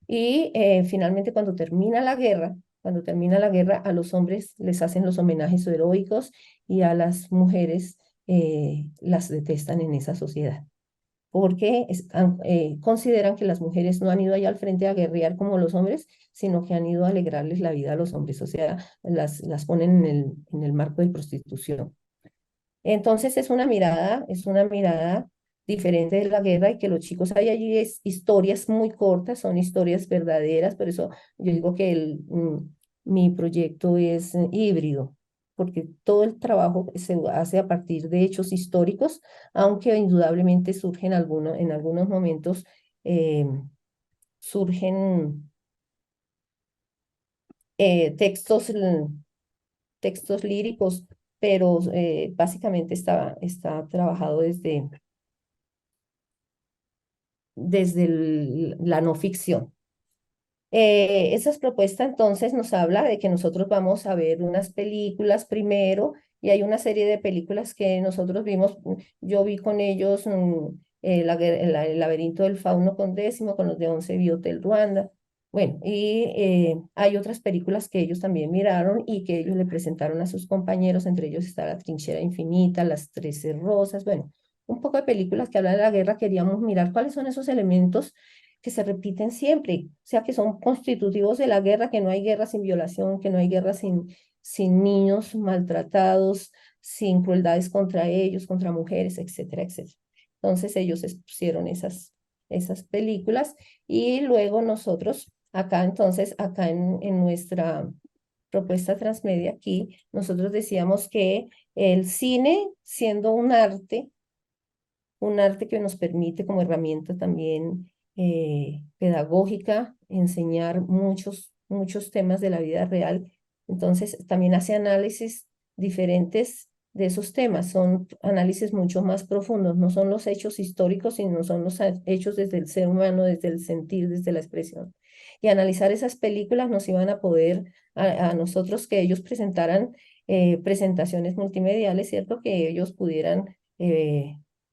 Y finalmente cuando termina la guerra, a los hombres les hacen los homenajes heroicos y a las mujeres las detestan en esa sociedad, porque consideran que las mujeres no han ido allá al frente a guerrear como los hombres, sino que han ido a alegrarles la vida a los hombres, o sea, las ponen en el marco de prostitución. Entonces es una mirada diferente de la guerra, y que los chicos hay allí es historias muy cortas, son historias verdaderas, por eso yo digo que mi proyecto es híbrido, porque todo el trabajo se hace a partir de hechos históricos, aunque indudablemente en algunos momentos eh, surgen textos líricos, pero básicamente está trabajado desde la no ficción. Esas propuestas entonces nos habla de que nosotros vamos a ver unas películas primero, y hay una serie de películas que nosotros vimos. Yo vi con ellos el laberinto del fauno con Décimo, con los de 11 vi Hotel Ruanda. Bueno, y hay otras películas que ellos también miraron y que ellos le presentaron a sus compañeros, entre ellos está La Trinchera Infinita, Las 13 Rosas, bueno, un poco de películas que hablan de la guerra. Queríamos mirar cuáles son esos elementos que se repiten siempre, o sea, que son constitutivos de la guerra, que no hay guerra sin violación, que no hay guerra sin niños maltratados, sin crueldades contra ellos, contra mujeres, etcétera, etcétera. Entonces ellos expusieron esas películas, y luego nosotros, acá en nuestra propuesta transmedia aquí, nosotros decíamos que el cine, siendo un arte que nos permite como herramienta también pedagógica enseñar muchos temas de la vida real. Entonces, también hace análisis diferentes de esos temas, son análisis mucho más profundos, no son los hechos históricos, sino son los hechos desde el ser humano, desde el sentir, desde la expresión. Y analizar esas películas nos iban a poder, a nosotros, que ellos presentaran presentaciones multimediales, ¿cierto? Que ellos pudieran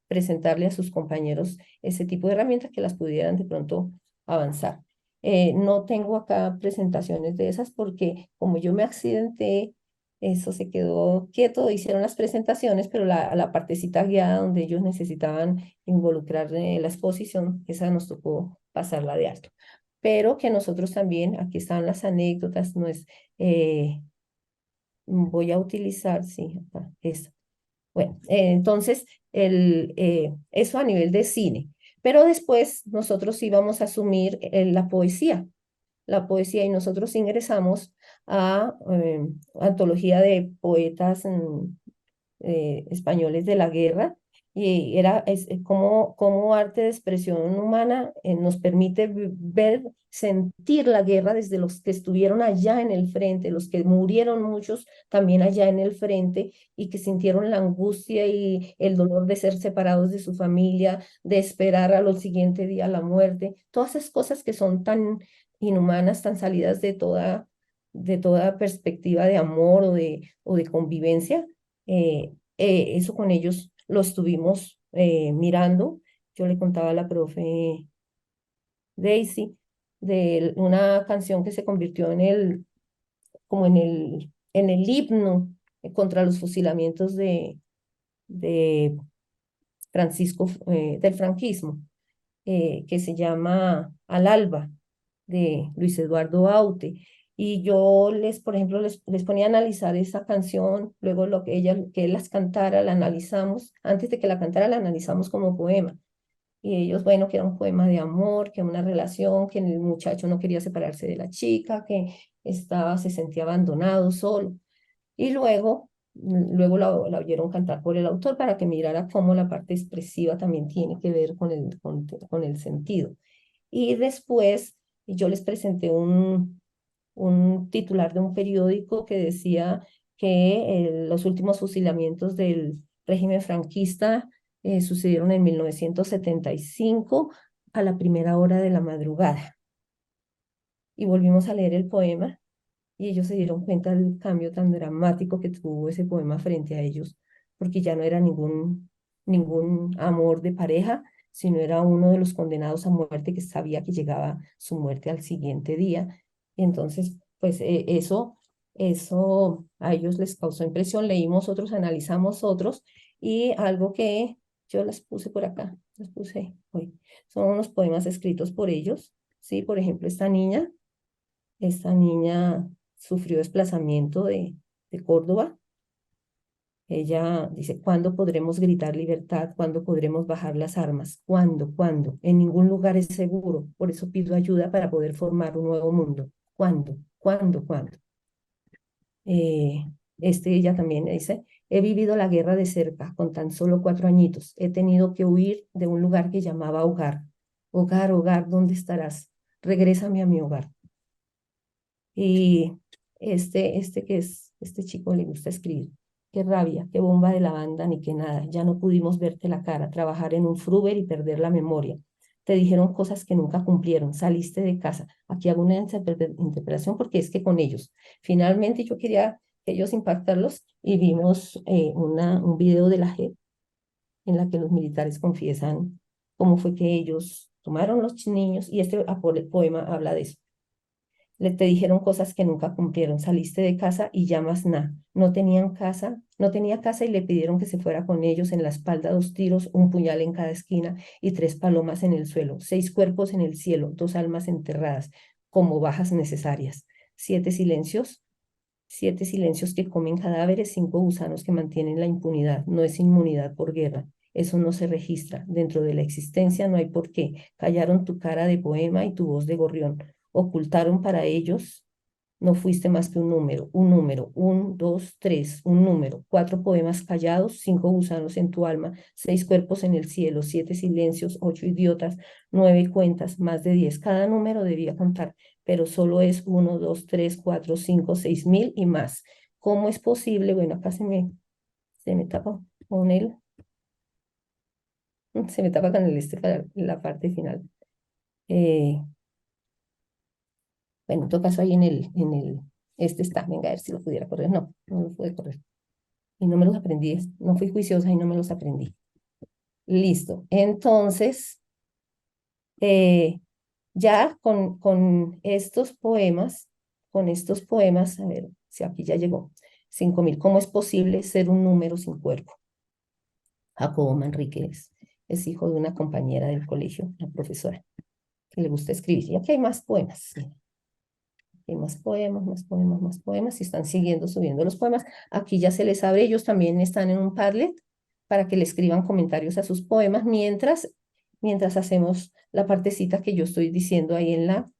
presentarle a sus compañeros ese tipo de herramientas que las pudieran de pronto avanzar. No tengo acá presentaciones de esas porque como yo me accidenté, eso se quedó quieto, hicieron las presentaciones, pero la partecita guiada donde ellos necesitaban involucrar la exposición, esa nos tocó pasarla de alto. Pero que nosotros también, aquí están las anécdotas, no es, voy a utilizar, sí, acá, esta. Bueno, entonces, eso a nivel de cine. Pero después nosotros íbamos a asumir la poesía, y nosotros ingresamos a antología de poetas españoles de la guerra, Y es como arte de expresión humana nos permite ver, sentir la guerra desde los que estuvieron allá en el frente, los que murieron muchos también allá en el frente y que sintieron la angustia y el dolor de ser separados de su familia, de esperar a lo siguiente día la muerte, todas esas cosas que son tan inhumanas, tan salidas de toda perspectiva de amor o de convivencia. Eso con ellos lo estuvimos mirando. Yo le contaba a la profe Daisy de una canción que se convirtió como en el himno contra los fusilamientos de del franquismo, que se llama Al Alba, de Luis Eduardo Aute. Y yo por ejemplo, les ponía a analizar esa canción, luego que él las cantara, la analizamos, antes de que la cantara, la analizamos como poema. Y ellos, bueno, que era un poema de amor, que una relación, que el muchacho no quería separarse de la chica, que se sentía abandonado, solo. Y luego la oyeron cantar por el autor para que mirara cómo la parte expresiva también tiene que ver con el sentido. Y después yo les presenté un titular de un periódico que decía que los últimos fusilamientos del régimen franquista sucedieron en 1975 a la primera hora de la madrugada. Y volvimos a leer el poema y ellos se dieron cuenta del cambio tan dramático que tuvo ese poema frente a ellos, porque ya no era ningún amor de pareja, sino era uno de los condenados a muerte que sabía que llegaba su muerte al siguiente día. Y entonces, pues eso a ellos les causó impresión. Leímos otros, analizamos otros, y algo que yo las puse por acá, las puse hoy, son unos poemas escritos por ellos. Sí, por ejemplo, esta niña sufrió desplazamiento de Córdoba. Ella dice, ¿cuándo podremos gritar libertad? ¿Cuándo podremos bajar las armas? ¿Cuándo? ¿Cuándo? En ningún lugar es seguro. Por eso pido ayuda para poder formar un nuevo mundo. ¿Cuándo? ¿Cuándo? ¿Cuándo? Eh, ella también dice, he vivido la guerra de cerca con tan solo 4 añitos. He tenido que huir de un lugar que llamaba hogar. Hogar, hogar, ¿dónde estarás? Regrésame a mi hogar. Y este chico le gusta escribir. Qué rabia, qué bomba de la banda, ni qué nada. Ya no pudimos verte la cara, trabajar en un Fruber y perder la memoria. Te dijeron cosas que nunca cumplieron, saliste de casa. Aquí hago una interpretación porque es que con ellos. Finalmente yo quería ellos impactarlos y vimos un video de la JEP en la que los militares confiesan cómo fue que ellos tomaron los niños y este poema habla de eso. Te dijeron cosas que nunca cumplieron. Saliste de casa y llamas nada. No tenían casa, no tenía casa y le pidieron que se fuera con ellos. En la espalda 2 tiros, un puñal en cada esquina y 3 palomas en el suelo. 6 cuerpos en el cielo, 2 almas enterradas, como bajas necesarias. 7 silencios, 7 silencios que comen cadáveres, 5 gusanos que mantienen la impunidad. No es inmunidad por guerra. Eso no se registra. Dentro de la existencia no hay por qué. Callaron tu cara de poema y tu voz de gorrión. Ocultaron para ellos, no fuiste más que un número, 1, 2, 3, un número, 4 poemas callados, 5 gusanos en tu alma, 6 cuerpos en el cielo, 7 silencios, 8 idiotas, 9 cuentas, más de 10. Cada número debía contar, pero solo es 1, 2, 3, 4, 5, 6 mil y más. ¿Cómo es posible? Bueno, acá se me tapa con se me tapa con para la parte final. Bueno, en todo caso ahí este está, venga, a ver si lo pudiera correr. No, no lo pude correr. Y no me los aprendí, no fui juiciosa y no me los aprendí. Listo. Entonces, eh, ya con estos poemas, a ver si aquí ya llegó, 5.000, ¿cómo es posible ser un número sin cuerpo? Jacobo Manrique es hijo de una compañera del colegio, una profesora, que le gusta escribir. Y aquí hay más poemas. Hay más poemas, más poemas, más poemas, y están subiendo los poemas. Aquí ya se les abre, ellos también están en un Padlet para que le escriban comentarios a sus poemas mientras hacemos la partecita que yo estoy diciendo ahí en la,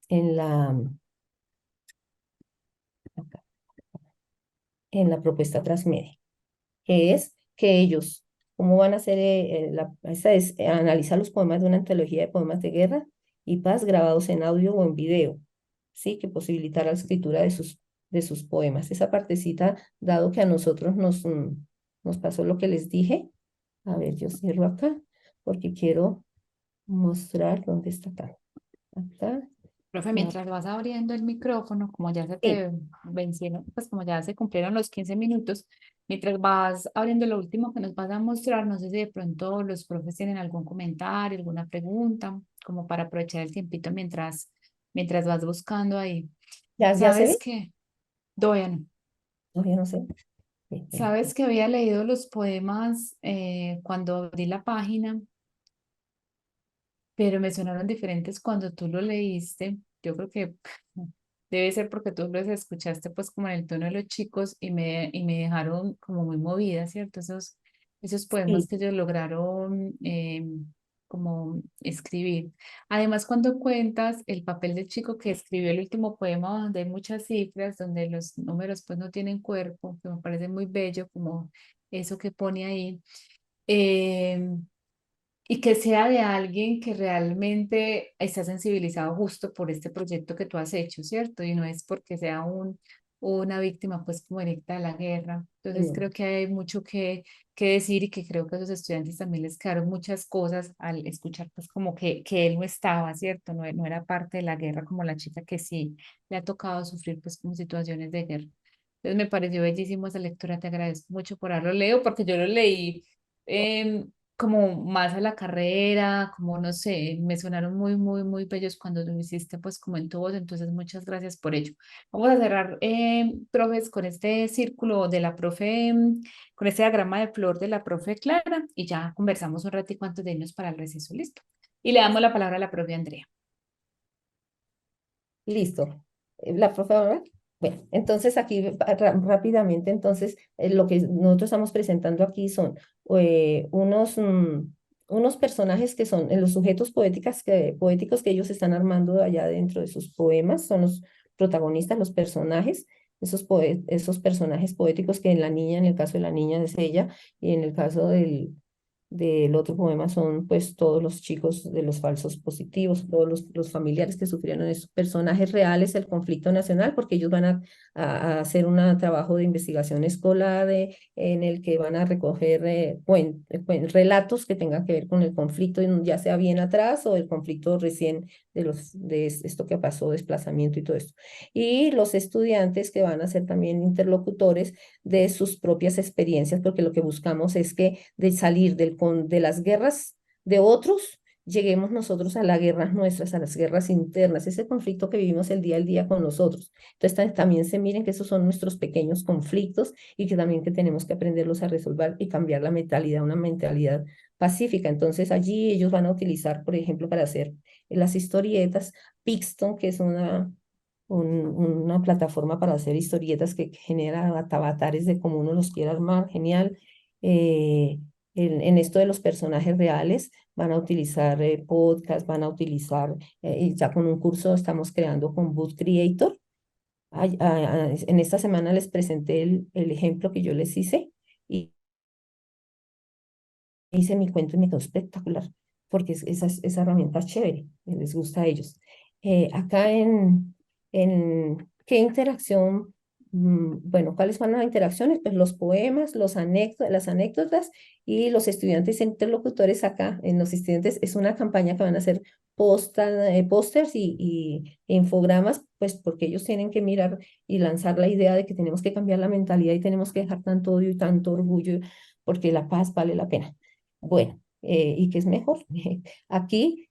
en la propuesta transmedia, que es que ellos cómo van a hacer, esa es analizar los poemas de una antología de poemas de guerra y paz grabados en audio o en video, ¿sí? Que posibilitar la escritura de sus poemas. Esa partecita, dado que a nosotros nos pasó lo que les dije, a ver, yo cierro acá porque quiero mostrar dónde está acá. Acá. Profe, Ah, mientras vas abriendo el micrófono, como ya se sí, te vencieron, pues como ya se cumplieron los 15 minutos, mientras vas abriendo lo último que nos vas a mostrar, no sé si de pronto los profes tienen algún comentario, alguna pregunta, como para aprovechar el tiempito mientras vas buscando ahí. ¿ya se ¿Sabes ve? qué? Doyan, Todavía no sé. ¿sabes que había leído los poemas cuando abrí la página? Pero me sonaron diferentes cuando tú lo leíste. Yo creo que debe ser porque tú los escuchaste pues como en el tono de los chicos y me dejaron como muy movida, ¿cierto? Esos poemas Sí, que ellos lograron como escribir. Además, cuando cuentas el papel del chico que escribió el último poema, donde hay muchas cifras, donde los números pues no tienen cuerpo, que me parece muy bello como eso que pone ahí. em, y que sea de alguien que realmente está sensibilizado justo por este proyecto que tú has hecho, ¿cierto? Y no es porque sea una víctima pues como directa de la guerra. Entonces no, creo que hay mucho que decir y que creo que a los estudiantes también les quedaron muchas cosas al escuchar pues como que él no estaba, ¿cierto? No, no era parte de la guerra como la chica que sí le ha tocado sufrir pues como situaciones de guerra. Entonces me pareció bellísimo esa lectura, te agradezco mucho por haberlo leído porque yo lo leí como más a la carrera, como no sé, me sonaron muy, muy, muy bellos cuando lo hiciste pues como en tu voz, entonces muchas gracias por ello. Vamos a cerrar, profes, con este círculo de la profe, con este diagrama de flor de la profe Clara y ya conversamos un ratico antes de irnos para el receso, listo. Y le damos la palabra a la profe Andrea. listo. La profe ahora. Bueno, entonces aquí rápidamente, entonces lo que nosotros estamos presentando aquí son unos personajes que son los sujetos poéticos que ellos están armando allá dentro de sus poemas, son los protagonistas, los personajes, esos personajes poéticos que en la niña, en el caso de la niña es ella, y en el caso del otro poema son pues todos los chicos de los falsos positivos, todos los familiares que sufrieron esos personajes reales del conflicto nacional, porque ellos van a hacer un trabajo de investigación escolar en el que van a recoger relatos que tengan que ver con el conflicto, ya sea bien atrás o el conflicto recién de esto que pasó, desplazamiento y todo esto. Y los estudiantes que van a ser también interlocutores de sus propias experiencias, porque lo que buscamos es que de salir de las guerras de otros, lleguemos nosotros a las guerras nuestras, a las guerras internas, ese conflicto que vivimos el día al día con nosotros. Entonces también se miren que esos son nuestros pequeños conflictos y que también que tenemos que aprenderlos a resolver y cambiar la mentalidad, una mentalidad pacífica. Entonces allí ellos van a utilizar, por ejemplo, para hacer las historietas, Pixton, que es una plataforma para hacer historietas que genera avatares de cómo uno los quiere armar, genial. En esto de los personajes reales van a utilizar podcast, van a utilizar, y ya con un curso estamos creando con Boot Creator. En esta semana les presenté el ejemplo que yo les hice y hice mi cuento y me quedó espectacular, porque esa herramienta es chévere, les gusta a ellos. Acá en qué interacción, bueno, ¿cuáles van las interacciones? Pues los poemas, las anécdotas y los estudiantes interlocutores acá, en los estudiantes, es una campaña que van a hacer pósters y infogramas, pues porque ellos tienen que mirar y lanzar la idea de que tenemos que cambiar la mentalidad y tenemos que dejar tanto odio y tanto orgullo, porque la paz vale la pena. Bueno, ¿y qué es mejor? Aquí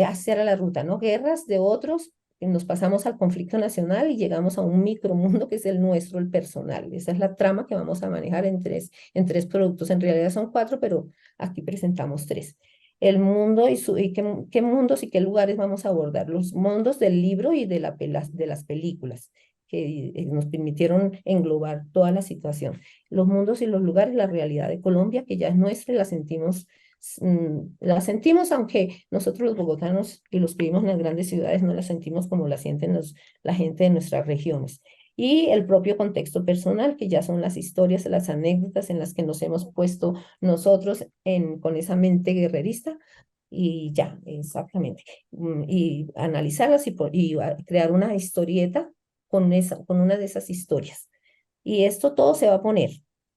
hacer a la ruta, ¿no? Guerras de otros, nos pasamos al conflicto nacional y llegamos a un micromundo que es el nuestro, el personal. Esa es la trama que vamos a manejar en tres productos. En realidad son cuatro, pero aquí presentamos tres. El mundo y qué mundos y qué lugares vamos a abordar. Los mundos del libro y de las películas que nos permitieron englobar toda la situación, los mundos y los lugares, la realidad de Colombia, que ya es nuestra y la sentimos aunque nosotros los bogotanos y los que vivimos en las grandes ciudades no la sentimos como la sienten la gente de nuestras regiones. y el propio contexto personal, que ya son las historias, las anécdotas en las que nos hemos puesto nosotros con esa mente guerrerista y ya, exactamente. Y analizarlas y crear una historieta con una de esas historias. Y esto todo se va a poner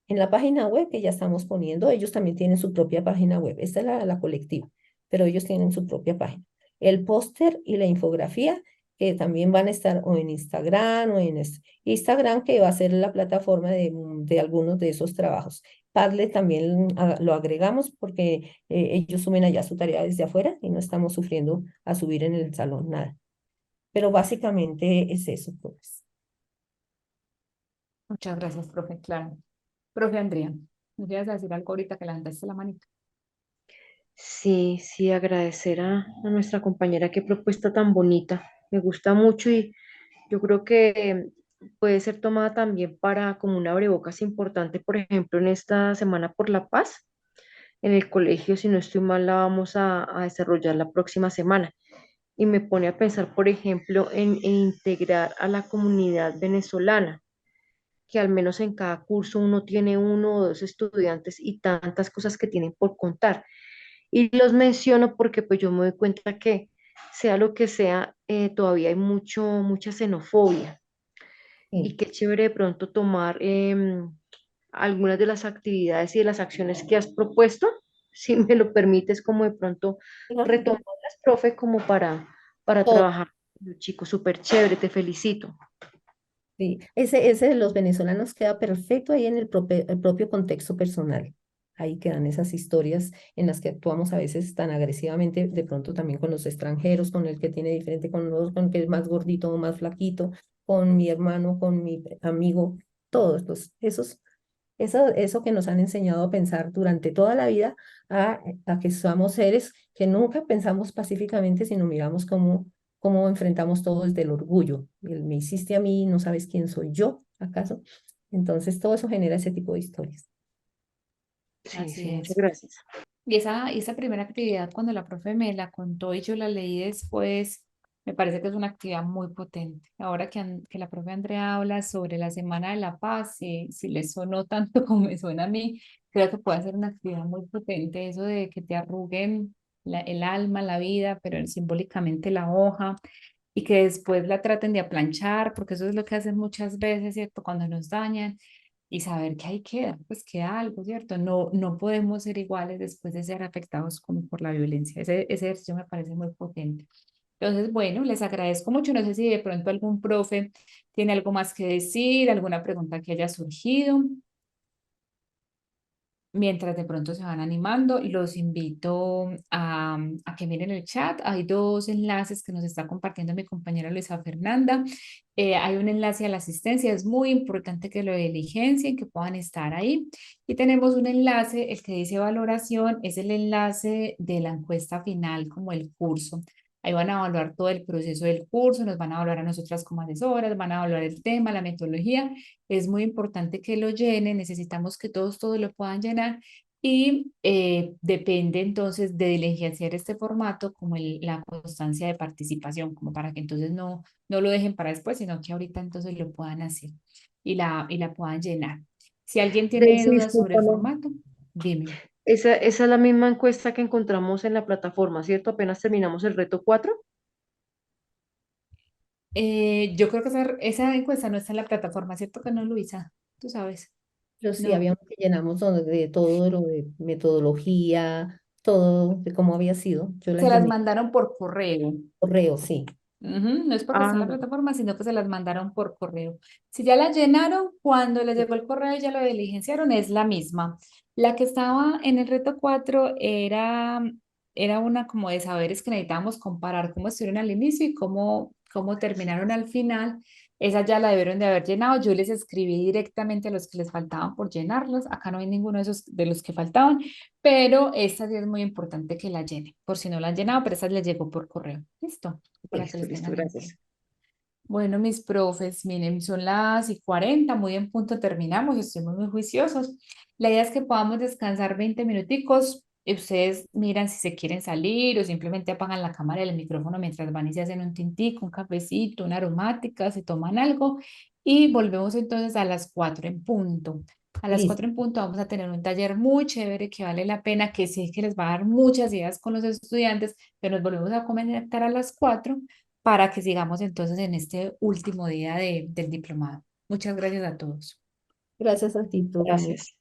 en la página web que ya estamos poniendo. Ellos también tienen su propia página web. Esta es la colectiva, pero ellos tienen su propia página. El póster y la infografía que también van a estar o en Instagram o en Instagram, que va a ser la plataforma de algunos de esos trabajos. Padlet también lo agregamos porque ellos suben allá su tarea desde afuera y no estamos sufriendo a subir en el salón nada. Pero básicamente es eso, pues. Muchas gracias, profe, claro. Profe Andrea, ¿me quieres decir algo ahorita que levantaste la manita? Sí, sí, agradecer a nuestra compañera, qué propuesta tan bonita. Me gusta mucho y yo creo que puede ser tomada también para como un abrebocas importante, por ejemplo, en esta Semana por la Paz. En el colegio, si no estoy mal, la vamos a desarrollar la próxima semana. Y me pone a pensar, por ejemplo, en integrar a la comunidad venezolana, que al menos en cada curso uno tiene uno o dos estudiantes y tantas cosas que tienen por contar. Y los menciono porque pues yo me doy cuenta que sea lo que sea, todavía hay mucha xenofobia y Sí. qué chévere de pronto tomar algunas de las actividades y de las acciones que has propuesto, si me lo permites, como de pronto retomarlas, profe, como para Todo. trabajar con los chicos. Súper chévere, te felicito. Sí, ese de los venezolanos queda perfecto ahí en el propio contexto personal. Ahí quedan esas historias en las que actuamos a veces tan agresivamente, de pronto también con los extranjeros, con el que tiene diferente, con el que es más gordito o más flaquito, con mi hermano, con mi amigo, todos eso que nos han enseñado a pensar durante toda la vida, a que somos seres que nunca pensamos pacíficamente, sino miramos cómo enfrentamos todo desde el orgullo. Me hiciste a mí, no sabes quién soy yo, ¿acaso? Entonces, todo eso genera ese tipo de historias. Sí, Así sí, muchas es. gracias. Y esa primera actividad, cuando la profe me la contó y yo la leí después, me parece que es una actividad muy potente. Ahora que la profe Andrea habla sobre la Semana de la Paz, si le sonó tanto como me suena a mí, creo que puede ser una actividad muy potente, eso de que te arruguen el alma, la vida, pero simbólicamente la hoja, y que después la traten de aplanchar, porque eso es lo que hacen muchas veces, ¿cierto? Cuando nos dañan y saber que ahí queda, pues queda algo, ¿cierto? No podemos ser iguales después de ser afectados como por la violencia. Ese ejercicio me parece muy potente. Entonces, bueno, les agradezco mucho. No sé si de pronto algún profe tiene algo más que decir, alguna pregunta que haya surgido. Mientras de pronto se van animando, los invito a que miren el chat. Hay dos enlaces que nos está compartiendo mi compañera Luisa Fernanda. Hay un enlace a la asistencia. Es muy importante que lo diligencien, que puedan estar ahí. Y tenemos un enlace, el que dice valoración, es el enlace de la encuesta final, como el curso. Ahí van a evaluar todo el proceso del curso, nos van a evaluar a nosotras como asesoras, van a evaluar el tema, la metodología. Es muy importante que lo llenen, necesitamos que todos lo puedan llenar y depende entonces de diligenciar este formato como la constancia de participación, como para que entonces no lo dejen para después, sino que ahorita entonces lo puedan hacer y la puedan llenar. Si alguien tiene Daisy, dudas sobre el discúlpame. formato, dime. Esa es la misma encuesta que encontramos en la plataforma, ¿cierto? Apenas terminamos el reto 4. Yo creo que esa encuesta no está en la plataforma, ¿cierto que no, Luisa? Tú sabes. Pero sí, No. había uno que llenamos de todo lo de metodología, todo de cómo había sido. Yo la Se las llené mandaron por correo. correo, sí. Ujú. No es porque está en Ah, la plataforma, sino que se las mandaron por correo. Si ya la llenaron, cuando les llegó el correo y ya lo diligenciaron, es la misma. La que estaba en el reto 4 era una como de saberes que necesitábamos comparar cómo estuvieron al inicio y cómo terminaron al final. Esa ya la debieron de haber llenado. Yo les escribí directamente a los que les faltaban por llenarlos. Acá no hay ninguno de esos de los que faltaban, pero esta sí es muy importante que la llenen, por si no la han llenado, pero esa les llegó por correo. Listo, para que listo, los listo, tengan en gracias. cuenta. Bueno, mis profes, miren, son las y 40, muy en punto terminamos, estuvimos muy juiciosos. La idea es que podamos descansar 20 minuticos. Y ustedes miran si se quieren salir o simplemente apagan la cámara y el micrófono mientras van y se hacen un tintico, un cafecito, una aromática, se toman algo y volvemos entonces a las 4 en punto. A las 4 Listo. en punto vamos a tener un taller muy chévere que vale la pena, que sé que les va a dar muchas ideas con los estudiantes, pero nos volvemos a conectar a las 4 para que sigamos entonces en este último día del diplomado. Muchas gracias a todos. Gracias a ti, profe. Gracias.